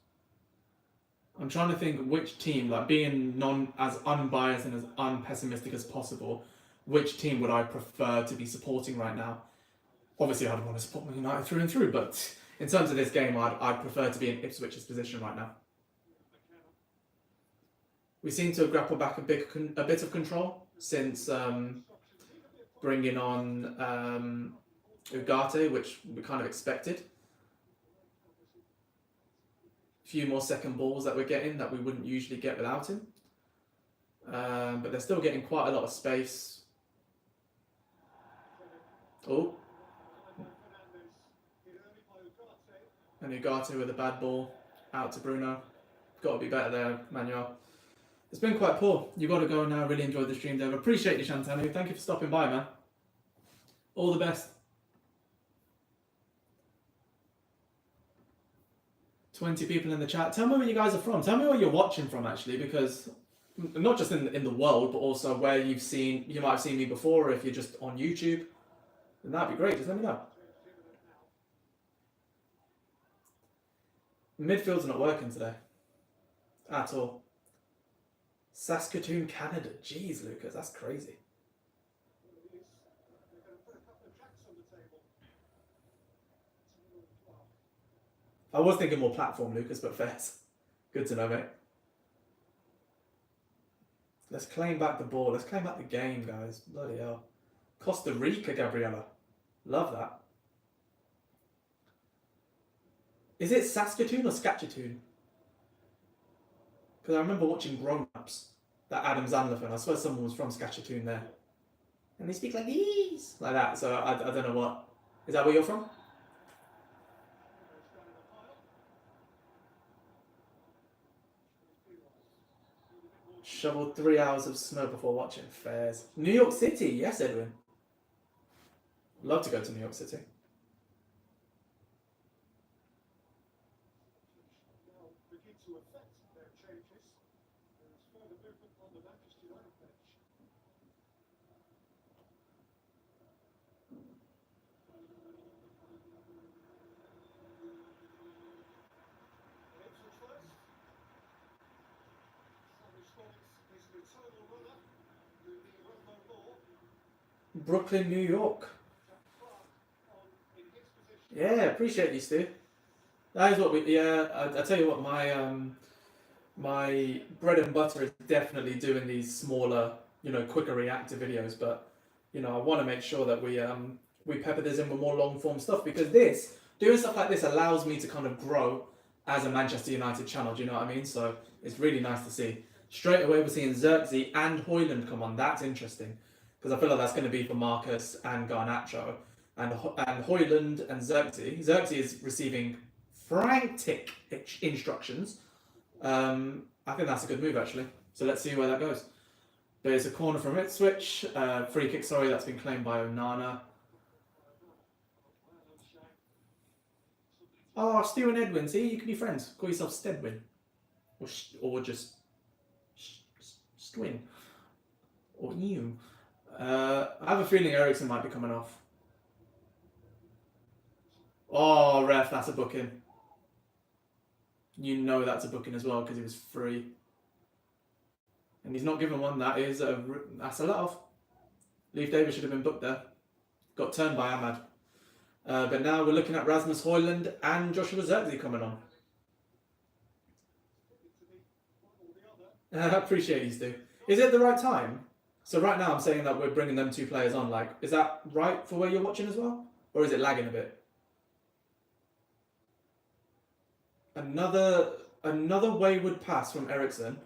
I'm trying to think which team, like being as unbiased and as unpessimistic as possible, which team would I prefer to be supporting right now? Obviously, I'd want to support Man United through and through, but in terms of this game, I'd prefer to be in Ipswich's position right now. We seem to have grappled back a bit of control since bringing on Ugarte, which we kind of expected. A few more second balls that we're getting that we wouldn't usually get without him. But they're still getting quite a lot of space. Oh. And Ugarte with a bad ball out to Bruno. Got to be better there, Manuel. It's been quite poor. You've got to go now. Really enjoyed the stream, Dave. Appreciate you, Shantanu. Thank you for stopping by, man. All the best. 20 people in the chat. Tell me where you guys are from. Tell me where you're watching from, actually, because not just in the world, but also where you might have seen me before, or if you're just on YouTube. Then that'd be great. Just let me know. Midfield's not working today. At all. Saskatoon, Canada. Jeez, Lucas, that's crazy. I was thinking more platform, Lucas, but fair. Good to know, mate. Let's claim back the ball. Let's claim back the game, guys. Bloody hell. Costa Rica, Gabriella. Love that. Is it Saskatoon or Saskatchewan? Because I remember watching Grown Ups, that Adam Sandler film. I swear someone was from Saskatchewan there. And they speak like these. Like that. So I don't know what. Is that where you're from? Shoveled 3 hours of snow before watching Fairs. New York City. Yes, Edwin. Love to go to New York City. Now begin to affect their changes. There is further movement on the Manchester United bench. Ipswich first. Sammy Stallings is the eternal runner. Doing the Romo ball. Brooklyn, New York. Yeah, appreciate you, Stu. That is what we. Yeah, I tell you what, my bread and butter is definitely doing these smaller, quicker reactive videos. But I want to make sure that we pepper this in with more long form stuff, because doing stuff like this allows me to kind of grow as a Manchester United channel. Do you know what I mean? So it's really nice to see. Straight away, we're seeing Xerxes and Højlund come on. That's interesting, because I feel like that's going to be for Marcus and Garnacho. And Højlund and Xerxes. Xerxes is receiving frantic instructions. I think that's a good move, actually. So let's see where that goes. There's a corner from Ipswich. Free kick, sorry, that's been claimed by Onana. Oh, Stu and Edwin. See, you can be friends. Call yourself Stedwin. Or just Stwin. Or you. I have a feeling Eriksen might be coming off. Oh, ref, that's a booking. You know that's a booking as well, because he was free. And he's not given one. That's a let-off. Leif Davis should have been booked there. Got turned by Ahmad. But now we're looking at Rasmus Højlund and Joshua Zirkzee coming on. I appreciate you, Stu. Is it the right time? So right now I'm saying that we're bringing them two players on. Like, is that right for where you're watching as well? Or is it lagging a bit? Another wayward pass from Eriksen.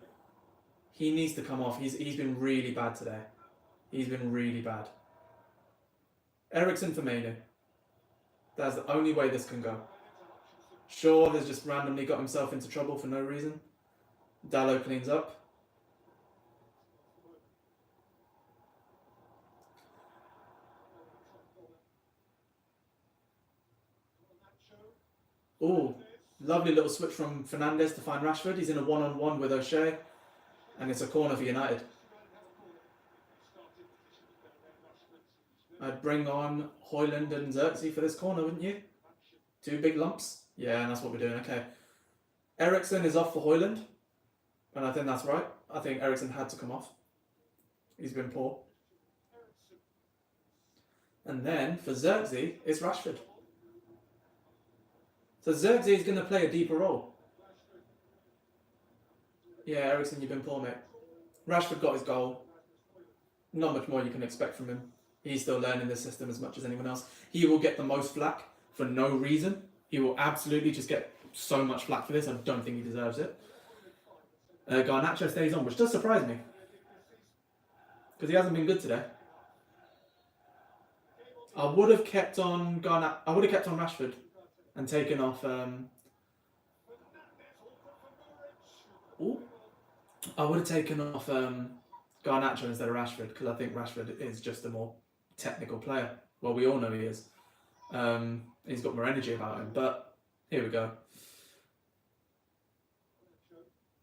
He needs to come off. He's been really bad today. He's been really bad. Eriksen for Manu. That's the only way this can go. Shaw has just randomly got himself into trouble for no reason. Dallo cleans up. Ooh, Lovely little switch from Fernandes to find Rashford. He's in a one-on-one with O'Shea, and it's a corner for United. I'd bring on Højlund and Xerxes for this corner, wouldn't you? 2 big lumps. Yeah, and that's what we're doing. Okay. Eriksen is off for Højlund, and I think that's right. I think Eriksen had to come off. He's been poor. And then for Xerxes, it's Rashford. So Xerxes is going to play a deeper role. Yeah, Eriksen, you've been poor, mate. Rashford got his goal. Not much more you can expect from him. He's still learning the system as much as anyone else. He will get the most flack for no reason. He will absolutely just get so much flack for this. I don't think he deserves it. Garnacho stays on, which does surprise me. Because he hasn't been good today. I would have kept on Rashford and taken off. I would have taken off Garnacho instead of Rashford because I think Rashford is just a more technical player. Well, we all know he is. He's got more energy about him. But here we go.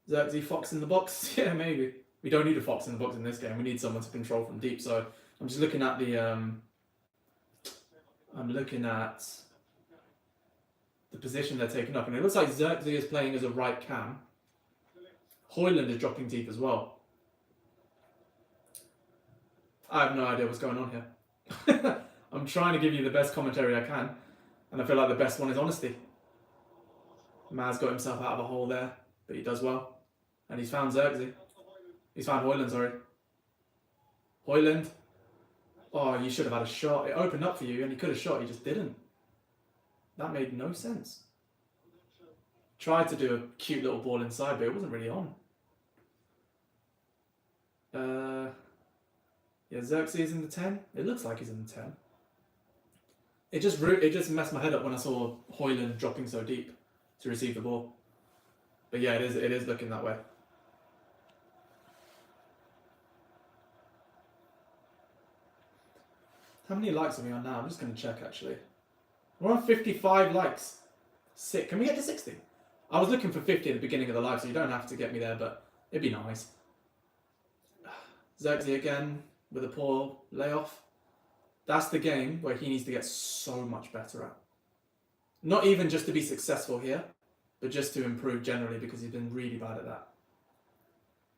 Xerxes Fox in the box? Yeah, maybe. We don't need a Fox in the box in this game. We need someone to control from deep. So I'm just looking at the. I'm looking at the position they're taking up, and it looks like Xerxes is playing as a right cam. Højlund is dropping deep as well. I have no idea what's going on here. I'm trying to give you the best commentary I can, and I feel like the best one is honesty. Maz got himself out of a hole there, but he does well. And he's found Xerxes. He's found Højlund, sorry. Højlund. Oh, you should have had a shot. It opened up for you and you could have shot, you just didn't. That made no sense. Tried to do a cute little ball inside, but it wasn't really on. Yeah, Xerxes in the 10. It looks like he's in the 10. It just messed my head up when I saw Højlund dropping so deep to receive the ball. But yeah, it is looking that way. How many likes are we on now? I'm just going to check actually. We're on 55 likes. Sick. Can we get to 60? I was looking for 50 at the beginning of the live, so you don't have to get me there, but it'd be nice. Xerxes again with a poor layoff. That's the game where he needs to get so much better at. Not even just to be successful here, but just to improve generally because he's been really bad at that.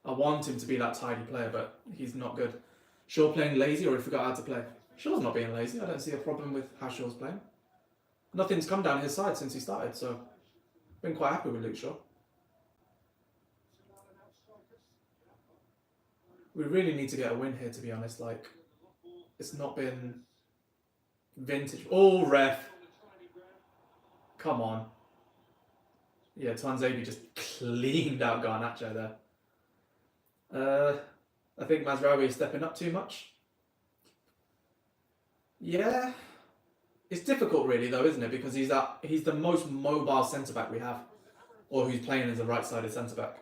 I want him to be that tidy player, but he's not good. Shaw playing lazy, or he forgot how to play. Shaw's not being lazy. I don't see a problem with how Shaw's playing. Nothing's come down his side since he started, so I've been quite happy with Luke Shaw. We really need to get a win here, to be honest. Like, it's not been vintage. Oh, ref. Come on. Yeah, Tuanzebe just cleaned out Garnacho there. I think Mazraoui is stepping up too much. Yeah, it's difficult really though, isn't it? Because he's the most mobile centre back we have, or who's playing as a right-sided centre back.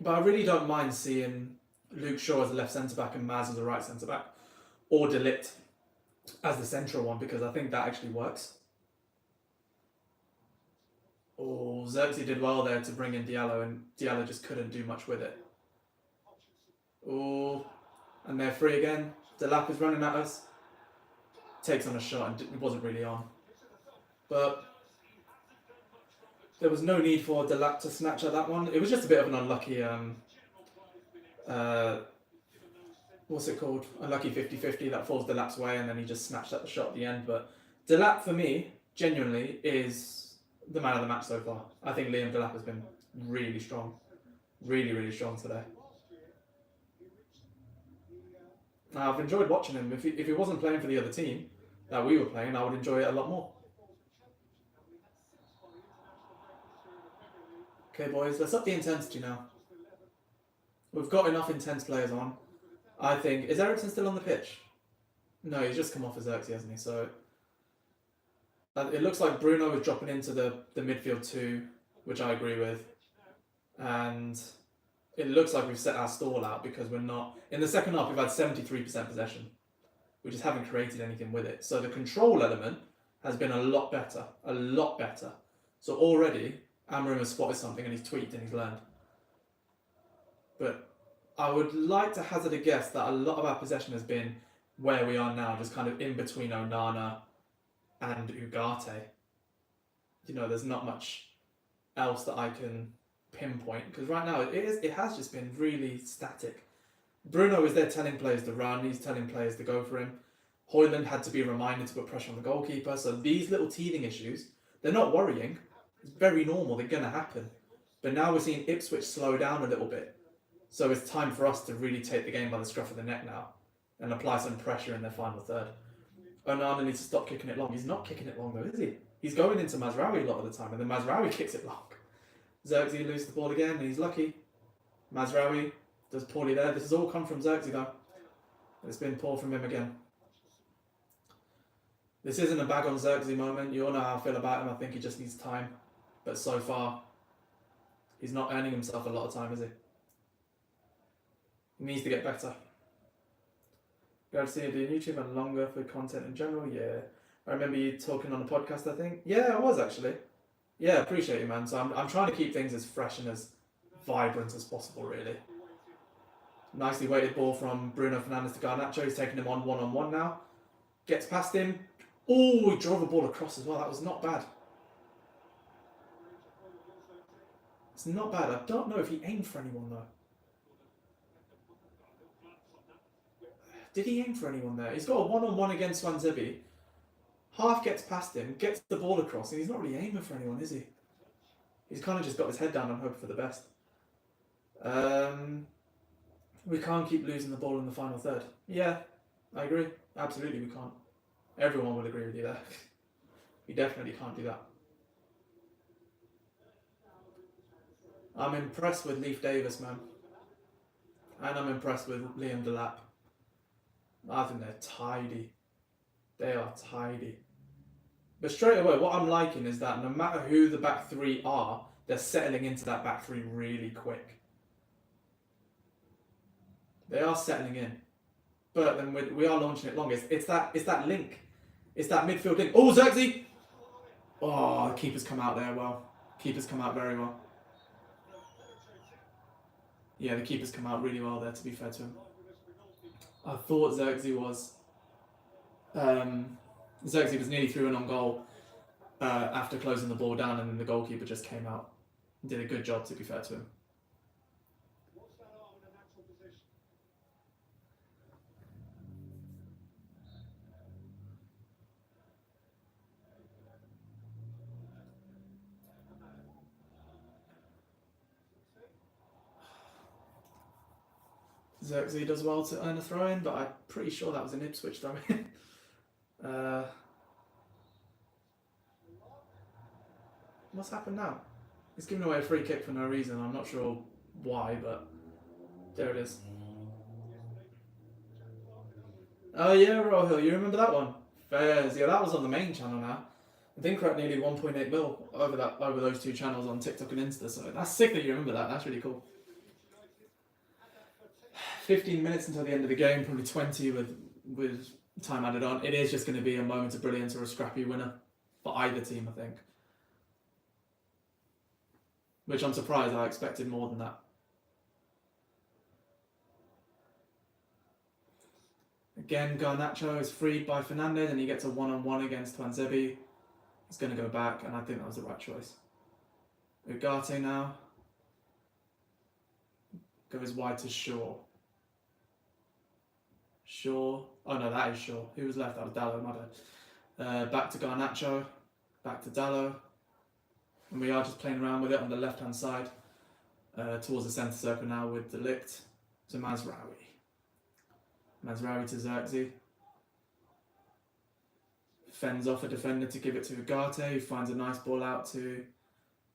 But I really don't mind seeing Luke Shaw as a left centre back and Maz as a right centre back, or De Ligt as the central one, because I think that actually works. Oh, Xerxes did well there to bring in Diallo, and Diallo just couldn't do much with it. Oh. And they're free again. Delap is running at us. Takes on a shot and it wasn't really on. But there was no need for Delap to snatch at that one. It was just a bit of an unlucky, what's it called? Unlucky 50-50 that falls Delap's way, and then he just snatched at the shot at the end. But Delap, for me, genuinely, is the man of the match so far. I think Liam Delap has been really strong. Really, really strong today. I've enjoyed watching him. If he wasn't playing for the other team that we were playing, I would enjoy it a lot more. Okay, boys, let's up the intensity now. We've got enough intense players on. I think... Is Eriksen still on the pitch? No, he's just come off as Xerxes, hasn't he? So it looks like Bruno is dropping into the midfield too, which I agree with. And it looks like we've set our stall out because we're not... In the second half, we've had 73% possession. We just haven't created anything with it. So the control element has been a lot better. A lot better. So already, Amorim has spotted something and he's tweaked and he's learned. But I would like to hazard a guess that a lot of our possession has been where we are now, just kind of in between Onana and Ugarte. You know, there's not much else that I can pinpoint, because right now it has just been really static. Bruno is there telling players to run, he's telling players to go for him. Højlund had to be reminded to put pressure on the goalkeeper. So these little teething issues, they're not worrying. It's very normal, they're going to happen. But now we're seeing Ipswich slow down a little bit. So it's time for us to really take the game by the scruff of the neck now and apply some pressure in their final third. Onana needs to stop kicking it long. He's not kicking it long though, is he? He's going into Mazraoui a lot of the time, and then Mazraoui kicks it long. Xerxes loses the ball again, and he's lucky. Mazraoui does poorly there. This has all come from Xerxes though. It's been poor from him again. This isn't a bag on Xerxes moment. You all know how I feel about him. I think he just needs time. But so far, he's not earning himself a lot of time, is he? He needs to get better. Glad to see you doing YouTube and longer for content in general. Yeah. I remember you talking on the podcast, I think. Yeah, I was actually. Yeah, appreciate you, man. So I'm trying to keep things as fresh and as vibrant as possible, really. Nicely weighted ball from Bruno Fernandes to Garnacho. He's taking him on one-on-one now. Gets past him. Oh, he drove a ball across as well. That was not bad. It's not bad. I don't know if he aimed for anyone, though. Did he aim for anyone there? He's got a one-on-one against Swansea. Half gets past him, gets the ball across, and he's not really aiming for anyone, is he? He's kind of just got his head down and hoping for the best. We can't keep losing the ball in the final third. Yeah, I agree. Absolutely, we can't. Everyone will agree with you there. We definitely can't do that. I'm impressed with Leif Davis, man. And I'm impressed with Liam Delap. I think they're tidy. They are tidy. But straight away, what I'm liking is that no matter who the back three are, they're settling into that back three really quick. They are settling in. But then we are launching it long. It's that link. It's that midfield link. Oh, Xerxes! Oh, the keeper's come out there well. Keeper's come out very well. Yeah, the keeper's come out really well there, to be fair to him. I thought Xerxes was nearly through and on goal after closing the ball down, and then the goalkeeper just came out. Did a good job, to be fair to him. What's that arm in a natural position? Xerxes does well to earn a throw-in, but I'm pretty sure that was an Ipswich throw-in. What's happened now? He's given away a free kick for no reason. I'm not sure why, but there it is. Oh yeah, Rohill, you remember that one? Fairs, yeah, that was on the main channel now. I think we're at nearly 1.8 mil over those two channels on TikTok and Insta, so that's sick that you remember that. That's really cool. 15 minutes until the end of the game, probably 20 with time added on. It is just going to be a moment of brilliance or a scrappy winner for either team, I think. Which I'm surprised, I expected more than that. Again, Garnacho is freed by Fernandes and he gets a one-on-one against Twanzebi. He's going to go back, and I think that was the right choice. Ugarte now goes wide to Shaw. Shaw. Oh no, that is Shaw. Who was left? That was Dallo, my bad. Back to Garnacho. Back to Dallo. And we are just playing around with it on the left-hand side. Towards the centre circle now with Delict to Mazraoui. Mazraoui to Xerxes. Fends off a defender to give it to Ugarte, who finds a nice ball out to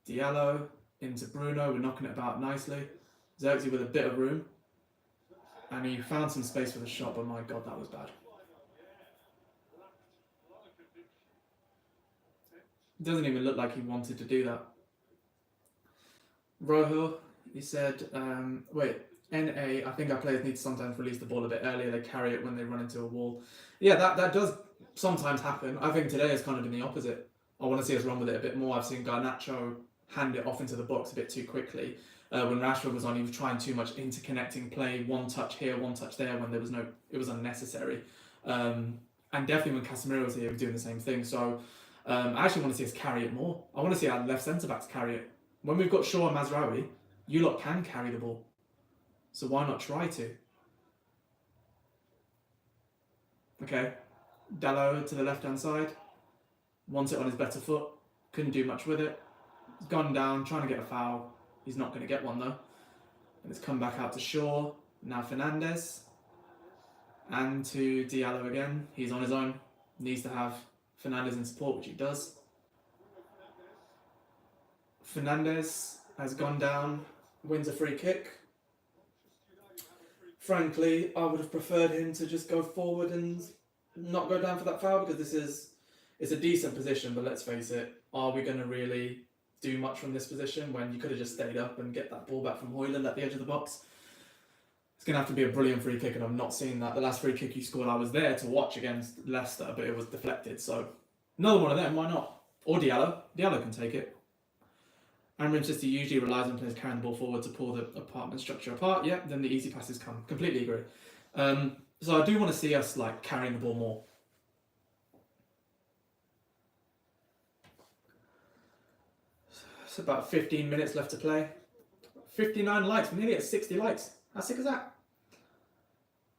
Diallo. Into Bruno. We're knocking it about nicely. Xerxes with a bit of room. And he found some space for the shot, but my God, that was bad. It doesn't even look like he wanted to do that. Rohill, he said, wait, NA, I think our players need to sometimes release the ball a bit earlier. They carry it when they run into a wall. Yeah, that does sometimes happen. I think today has kind of been the opposite. I want to see us run with it a bit more. I've seen Garnacho hand it off into the box a bit too quickly. When Rashford was on, he was trying too much interconnecting play, one touch here, one touch there, when there was no, it was unnecessary. And definitely when Casemiro was here, he was doing the same thing. So I actually want to see us carry it more. I want to see our left centre backs carry it. When we've got Shaw and Mazraoui, you lot can carry the ball. So why not try to? Okay, Dalot to the left-hand side. Wants it on his better foot. Couldn't do much with it. He's gone down, trying to get a foul. He's not going to get one though. And it's come back out to Shaw. Now Fernandes. And to Diallo again. He's on his own. Needs to have Fernandes in support, which he does. Fernandes has gone down. Wins a free kick. Frankly, I would have preferred him to just go forward and not go down for that foul, because it's a decent position, but let's face it, are we going to really do much from this position when you could have just stayed up and get that ball back from Højlund at the edge of the box? It's going to have to be a brilliant free kick, and I've not seen that. The last free kick you scored, I was there to watch against Leicester, but it was deflected, so another one of them, why not? Or Diallo. Diallo can take it. And Manchester usually relies on players carrying the ball forward to pull the apartment structure apart. Yeah, then the easy passes come. Completely agree. So I do want to see us like carrying the ball more. It's about 15 minutes left to play. 59 likes. We're nearly at 60 likes. How sick is that?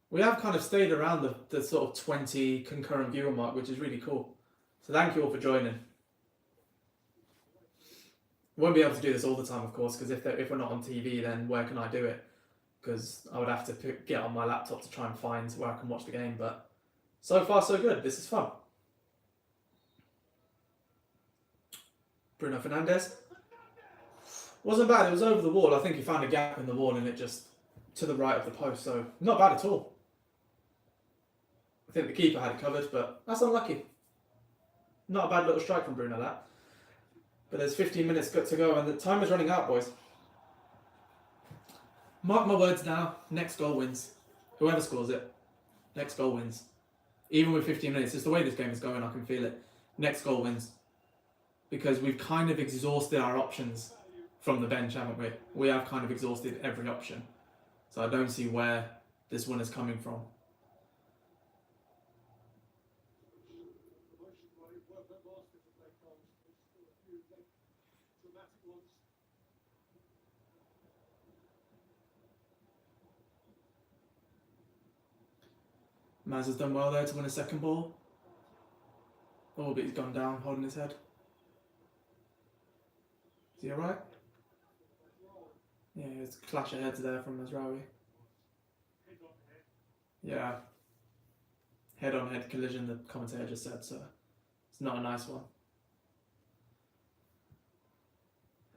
We have kind of stayed around the sort of 20 concurrent viewer mark, which is really cool. So thank you all for joining. Won't be able to do this all the time, of course, because if we're not on TV, then where can I do it? Because I would have to get on my laptop to try and find where I can watch the game. But so far, so good. This is fun. Bruno Fernandes. Wasn't bad. It was over the wall. I think he found a gap in the wall and it just to the right of the post. So not bad at all. I think the keeper had it covered, but that's unlucky. Not a bad little strike from Bruno, that. But there's 15 minutes to go and the time is running out, boys. Mark my words now, next goal wins. Whoever scores it, next goal wins. Even with 15 minutes, it's the way this game is going, I can feel it. Next goal wins. Because we've kind of exhausted our options from the bench, haven't we? We have kind of exhausted every option. So I don't see where this one is coming from. Maz has done well there to win a second ball. Oh, but he's gone down, holding his head. Is he alright? Yeah, it's a clash of heads there from Mazraoui. Yeah. Head-on-head collision, the commentator just said, so it's not a nice one.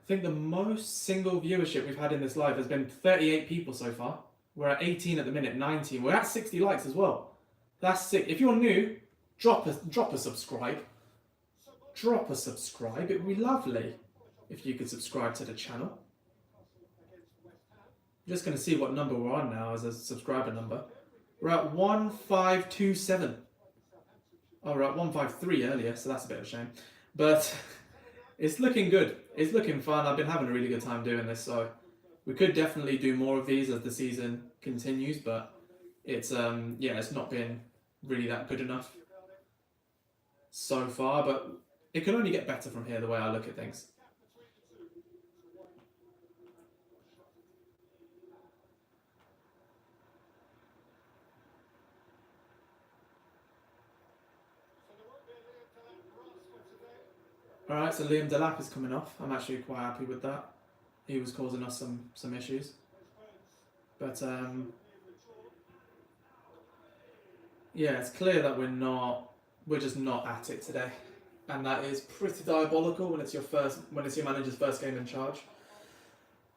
I think the most single viewership we've had in this live has been 38 people so far. We're at 18 at the minute, 19. We're at 60 likes as well. That's sick. If you're new, drop a subscribe. Drop a subscribe. It would be lovely if you could subscribe to the channel. I'm just going to see what number we're on now as a subscriber number. We're at 1527. Oh, we're at 153 earlier, so that's a bit of a shame. But it's looking good. It's looking fun. I've been having a really good time doing this, so we could definitely do more of these as the season continues, but it's it's not been really that good enough so far, but it can only get better from here the way I look at things. Alright, so Liam Delap is coming off. I'm actually quite happy with that. He was causing us some issues. But yeah, it's clear that we're just not at it today. And that is pretty diabolical when it's your manager's first game in charge.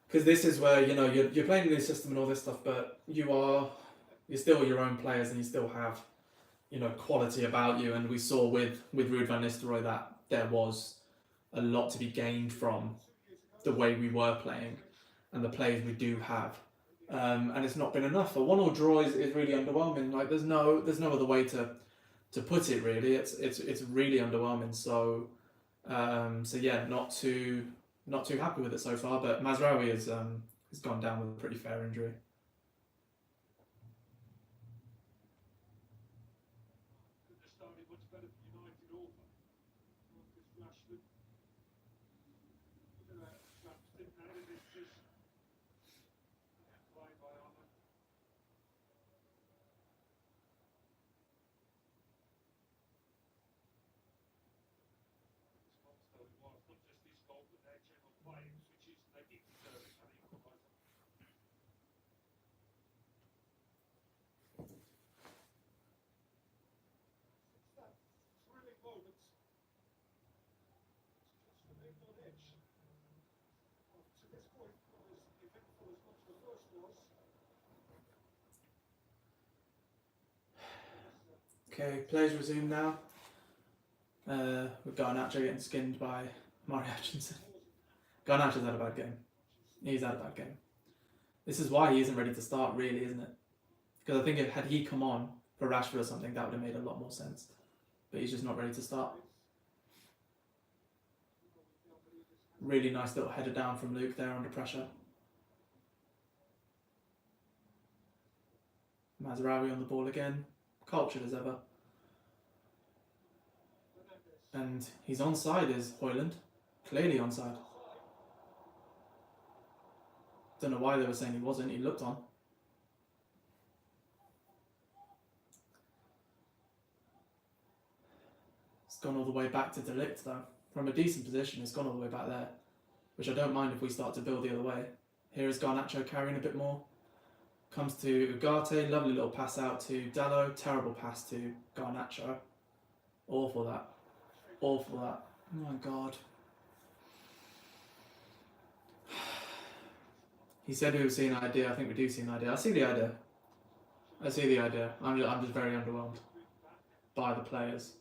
Because this is where, you know, you're playing a new system and all this stuff, but you're still your own players and you still have, you know, quality about you. And we saw with Ruud van Nistelrooy that there was a lot to be gained from the way we were playing and the players we do have. And it's not been enough. A 1-1 draw is really underwhelming. Like there's no other way to put it. Really, it's really underwhelming. So yeah, not too happy with it so far. But Mazraoui has gone down with a pretty fair injury. Couldn't have started much better for United over. Marcus Rashford. Look at that. Traps didn't know the distance. Played by Armour. This monster it was, not just this goal, but their general play, which is they did deserve it, an equalizer. It's that thrilling moment. It's just remained on edge. To this point, not as eventful as much the first was. Okay, players resume now. With Garnacho getting skinned by Mari Hutchinson. Garnacho's had a bad game. He's had a bad game. This is why he isn't ready to start, really, isn't it? Because I think had he come on for Rashford or something, that would have made a lot more sense. But he's just not ready to start. Really nice little header down from Luke there under pressure. Mazraoui on the ball again. Cultured as ever. And he's onside, is Højlund. Clearly onside. Don't know why they were saying he wasn't. He looked on. It's gone all the way back to De Ligt though. From a decent position, it's gone all the way back there. Which I don't mind if we start to build the other way. Here is Garnacho carrying a bit more. Comes to Ugarte. Lovely little pass out to Dalot. Terrible pass to Garnacho. Awful that. Awful that. Oh my god. He said we were seeing an idea. I think we do see an idea. I see the idea. I see the idea. I'm just very underwhelmed by the players.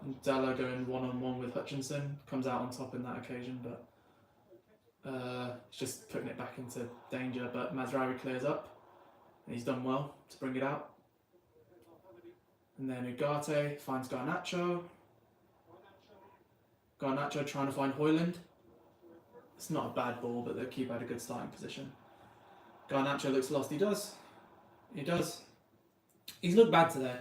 And Dalot going one-on-one with Hutchinson. Comes out on top in that occasion, but he's just putting it back into danger. But Mazraoui clears up. And he's done well to bring it out. And then Ugarte finds Garnacho. Garnacho trying to find Højlund. It's not a bad ball, but the keeper had a good starting position. Garnacho looks lost. He does. He does. He's looked bad today.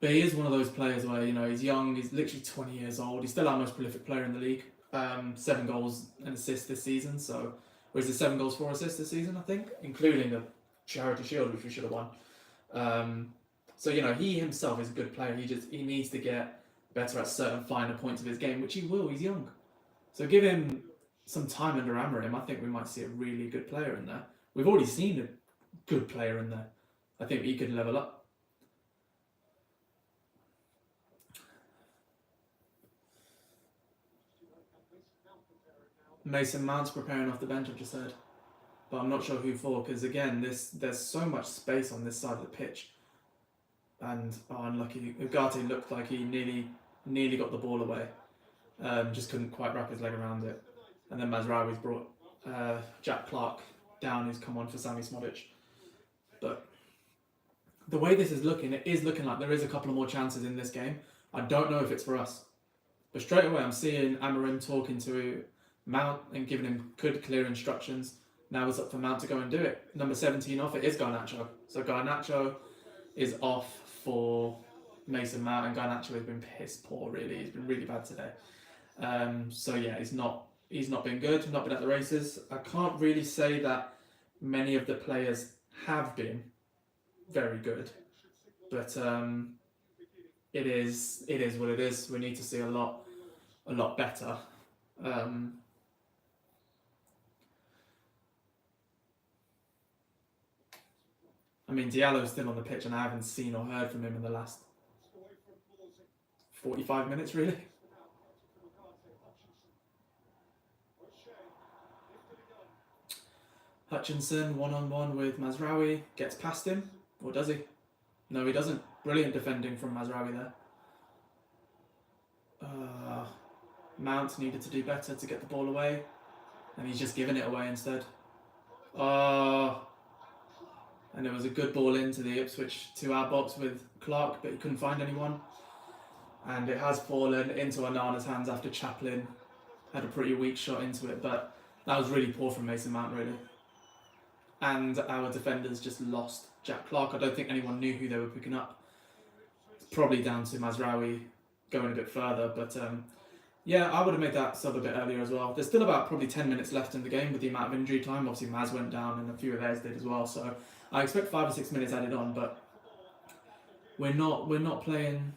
But he is one of those players where, you know, he's young, he's literally 20 years old. He's still our most prolific player in the league. 7 goals and assists this season. So, or is it 7 goals, 4 assists this season, I think? Including the Charity Shield, which we should have won. So, you know, he himself is a good player. He needs to get better at certain finer points of his game, which he will. He's young. So give him some time under Amorim. I think we might see a really good player in there. We've already seen a good player in there. I think he could level up. Mason Mount's preparing off the bench, I've just heard. But I'm not sure who for, because again, there's so much space on this side of the pitch. And unlucky. Ugarte looked like he nearly got the ball away. Just couldn't quite wrap his leg around it. And then Mazraoui's brought Jack Clark down, who's come on for Sami Smodic. But the way this is looking, it is looking like there is a couple of more chances in this game. I don't know if it's for us. But straight away I'm seeing Amorim talking to Mount and giving him good, clear instructions. Now it's up for Mount to go and do it. Number 17 off, it is Garnacho. So Garnacho is off for Mason Mount, and Garnacho has been piss poor, really. He's been really bad today. So yeah, he's not been good, not been at the races. I can't really say that many of the players have been very good, but it is what it is. We need to see a lot better. I mean, Diallo's still on the pitch, and I haven't seen or heard from him in the last 45 minutes, really. Hutchinson, one-on-one with Mazraoui, gets past him, or does he? No, he doesn't. Brilliant defending from Mazraoui there. Mount needed to do better to get the ball away, and he's just given it away instead. and it was a good ball into the Ipswich 2-hour box with Clark, but he couldn't find anyone. And it has fallen into Onana's hands after Chaplin had a pretty weak shot into it, but that was really poor from Mason Mount, really. And our defenders just lost Jack Clark. I don't think anyone knew who they were picking up. It's probably down to Mazraoui going a bit further, but yeah, I would have made that sub a bit earlier as well. There's still about probably 10 minutes left in the game with the amount of injury time. Obviously, Maz went down and a few of theirs did as well, so I expect 5 or 6 minutes added on, but we're not playing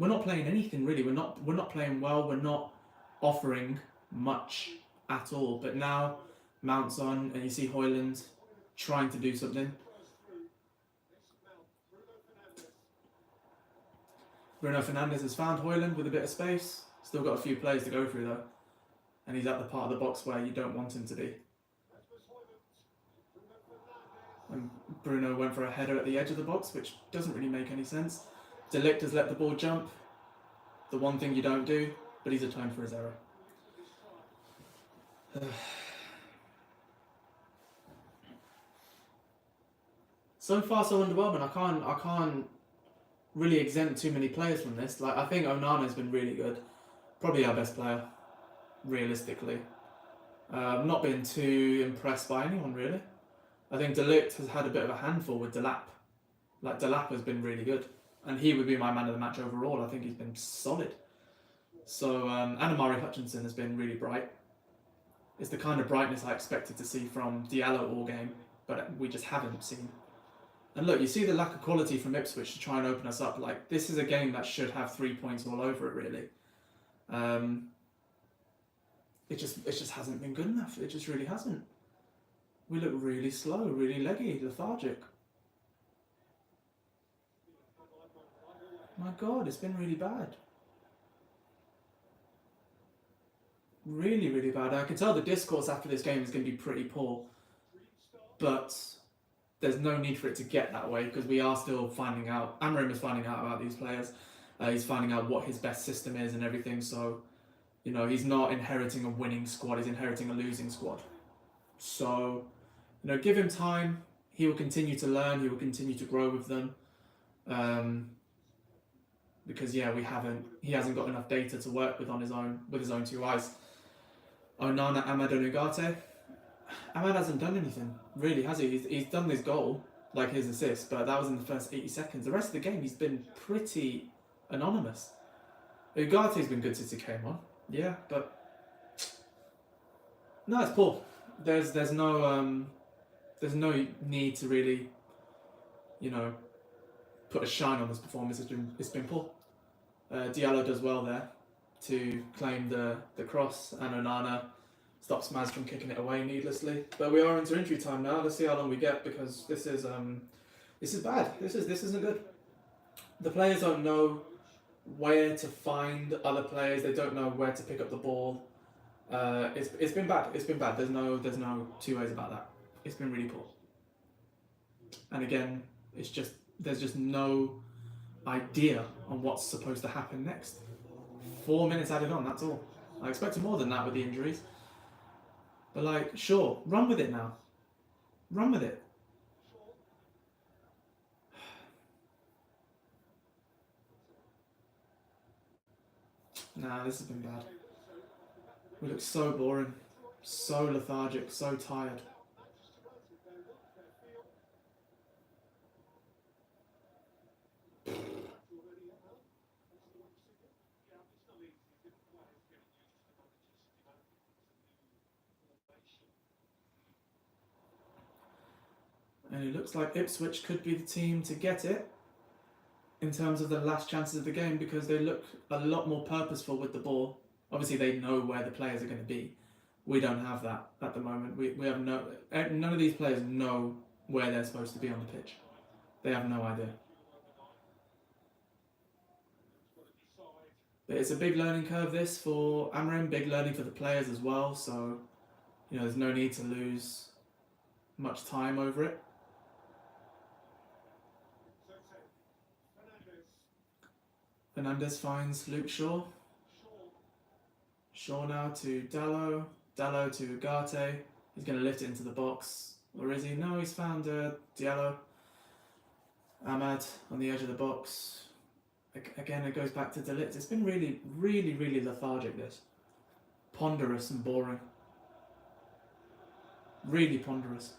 anything really. We're not playing well. We're not offering much at all. But now Mount's on, and you see Højlund trying to do something. Bruno Fernandes has found Højlund with a bit of space. Still got a few players to go through though, and he's at the part of the box where you don't want him to be. And Bruno went for a header at the edge of the box, which doesn't really make any sense. De Ligt has let the ball jump. The one thing you don't do, but he's atoned for his error. So far, so underwhelming. I can't really exempt too many players from this. Like, I think Onana's been really good. Probably our best player, realistically. Not been too impressed by anyone, really. I think De Ligt has had a bit of a handful with Delap. Like, Delap has been really good. And he would be my man of the match overall. I think he's been solid. So, and Amari Hutchinson has been really bright. It's the kind of brightness I expected to see from Diallo all game, but we just haven't seen. And look, you see the lack of quality from Ipswich to try and open us up. Like, this is a game that should have 3 points all over it, really. It just hasn't been good enough. It just really hasn't. We look really slow, really leggy, lethargic. My God, it's been really bad. Really, really bad. I can tell the discourse after this game is going to be pretty poor. But there's no need for it to get that way because we are still finding out. Amorim is finding out about these players. He's finding out what his best system is and everything. So, you know, he's not inheriting a winning squad. He's inheriting a losing squad. So, you know, give him time. He will continue to learn. He will continue to grow with them. Because yeah, he hasn't got enough data to work with on his own, with his own two eyes. Onana, Amad and Ugarte. Amad hasn't done anything, really, has he? He's done this goal, like his assist, but that was in the first 80 seconds. The rest of the game, he's been pretty anonymous. Ugarte's been good since he came on, yeah, but no, it's poor. There's no need to really, you know, put a shine on this performance. It's been poor. Diallo does well there to claim the cross, and Onana stops Maz from kicking it away needlessly. But we are into injury time now. Let's see how long we get because this is bad. This isn't good. The players don't know where to find other players. They don't know where to pick up the ball. It's been bad. It's been bad. There's no two ways about that. It's been really poor. And again, there's just no idea on what's supposed to happen next. 4 minutes added on, that's all. I expected more than that with the injuries. But like, sure, run with it now. Run with it. Nah, this has been bad. We look so boring, so lethargic, so tired. And it looks like Ipswich could be the team to get it in terms of the last chances of the game because they look a lot more purposeful with the ball. Obviously, they know where the players are going to be. We don't have that at the moment. We have none of these players know where they're supposed to be on the pitch. They have no idea. But it's a big learning curve, this, for Amorim, big learning for the players as well. So, you know, there's no need to lose much time over it. Fernandes finds Luke Shaw. Shaw now to Dallo. Dallo to Ugarte. He's going to lift it into the box. Or is he? No, he's found Diallo. Ahmad on the edge of the box. Again, it goes back to De Ligt. It's been really, really, really lethargic, this. Ponderous and boring. Really ponderous.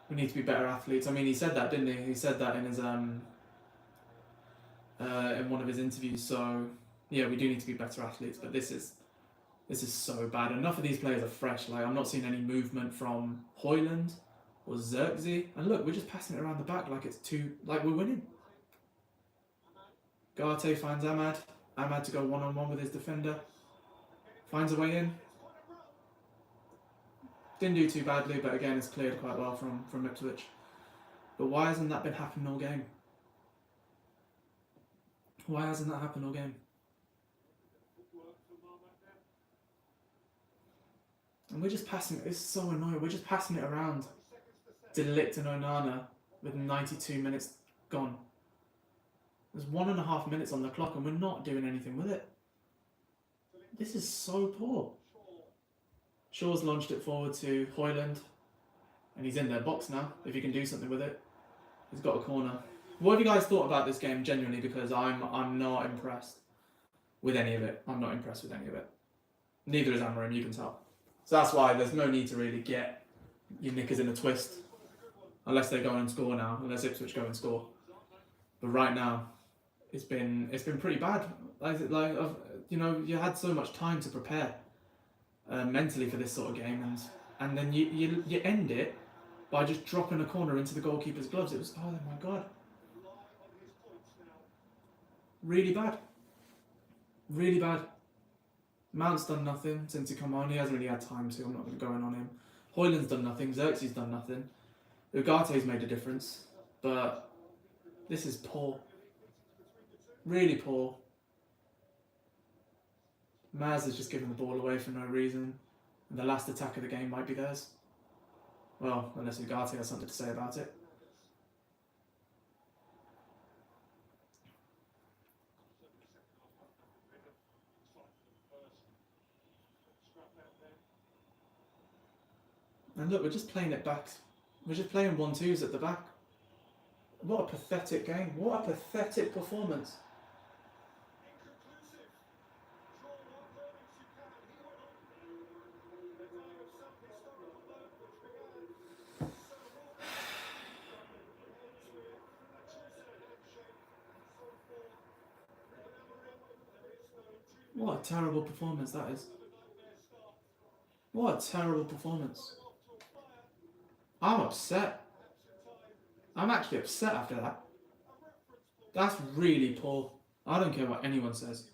We need to be better athletes. I mean, he said that, didn't he? He said that in his in one of his interviews. So yeah, we do need to be better athletes. But this is so bad. Enough of these players are fresh. Like, I'm not seeing any movement from Højlund or Xerxes. And look, we're just passing it around the back like it's like we're winning. Garte finds Ahmad. Ahmad to go one-on-one with his defender. Finds a way in. Didn't do too badly, but again, it's cleared quite well from Ipswich. But why hasn't that been happening all game? Why hasn't that happened all game? And we're just passing it. It's so annoying. We're just passing it around. De Ligt and Onana with 92 minutes gone. There's 1.5 minutes on the clock and we're not doing anything with it. This is so poor. Shaw's launched it forward to Højlund. And he's in their box now, if he can do something with it. He's got a corner. What have you guys thought about this game, genuinely? Because I'm not impressed with any of it. I'm not impressed with any of it. Neither is Amorim, you can tell. So that's why there's no need to really get your knickers in a twist. Unless they go and score now. Unless Ipswich go and score. But right now, it's been pretty bad. You had so much time to prepare mentally for this sort of game, and then you end it by just dropping a corner into the goalkeeper's gloves. It was, oh my god, really bad, really bad. Mount's done nothing since he come on. He hasn't really had time to. I'm not going to go in on him. Højlund's done nothing. Xerxes done nothing. Ugarte's made a difference, but this is poor. Really poor. Maz has just given the ball away for no reason, and the last attack of the game might be theirs. Well, unless Ugarte has something to say about it. And look, we're just playing it back. We're just playing 1-2s at the back. What a pathetic game. What a pathetic performance. What a terrible performance that is. What a terrible performance. I'm upset. I'm actually upset after that. That's really poor. I don't care what anyone says.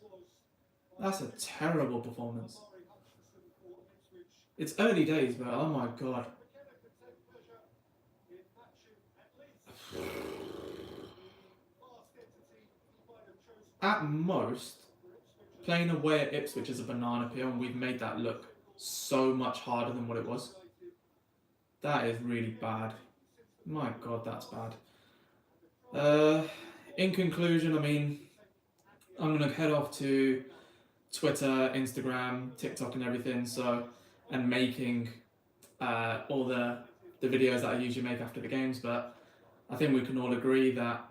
That's a terrible performance. It's early days, but oh my god. At most, playing away at Ipswich is a banana peel, and we've made that look so much harder than what it was. That is really bad. My god, that's bad. In conclusion, I mean, I'm going to head off to Twitter, Instagram, TikTok and everything, and making all the videos that I usually make after the games, but I think we can all agree that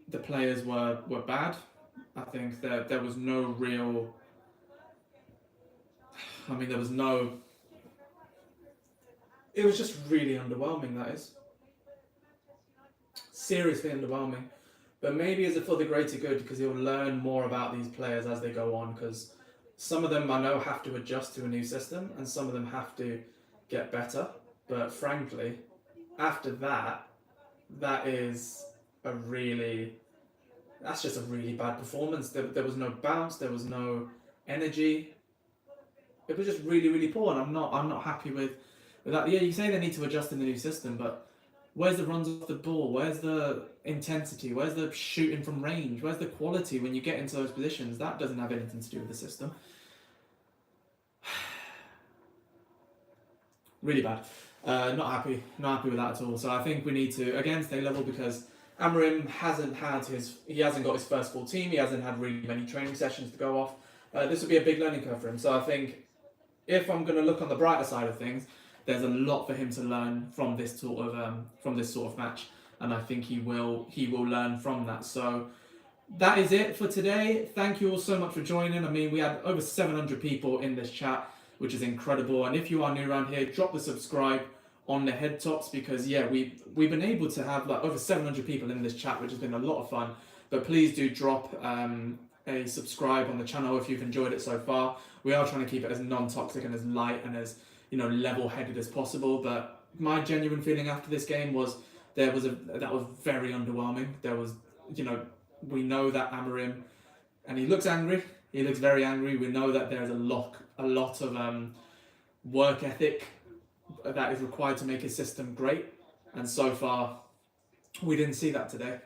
the players were bad. I think that there was no real... It was just really underwhelming, that is. Seriously underwhelming. But maybe as for the greater good, because he'll learn more about these players as they go on, because some of them I know have to adjust to a new system, and some of them have to get better. But frankly, after that, that's just a really bad performance. There was no bounce, there was no energy. It was just really, really poor, and I'm not happy with that. Yeah, you say they need to adjust in the new system, but where's the runs off the ball? Where's the intensity? Where's the shooting from range? Where's the quality when you get into those positions? That doesn't have anything to do with the system. Really bad. Not happy with that at all. So I think we need to again stay level, because Amorim hasn't got his first full team. He hasn't had really many training sessions to go off. This will be a big learning curve for him. So I think if I'm going to look on the brighter side of things, there's a lot for him to learn from this sort of match, and I think he will learn from that. So that is it for today. Thank you all so much for joining. I mean, we had over 700 people in this chat, which is incredible. And if you are new around here, drop the subscribe on the head tops, because yeah, we've been able to have like over 700 people in this chat, which has been a lot of fun. But please do drop a subscribe on the channel if you've enjoyed it so far. We are trying to keep it as non-toxic and as light and as, you know, level-headed as possible. But my genuine feeling after this game was that was very underwhelming. There was, you know, we know that Amorim, and he looks angry. He looks very angry. We know that there's a lot of work ethic that is required to make his system great, and so far we didn't see that today.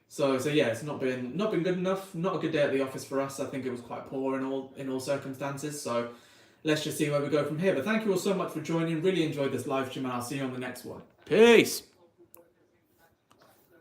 So yeah, it's not been good enough. Not a good day at the office for us. I think it was quite poor in all circumstances. So let's just see where we go from here. But thank you all so much for joining. Really enjoyed this live stream, and I'll see you on the next one. Peace.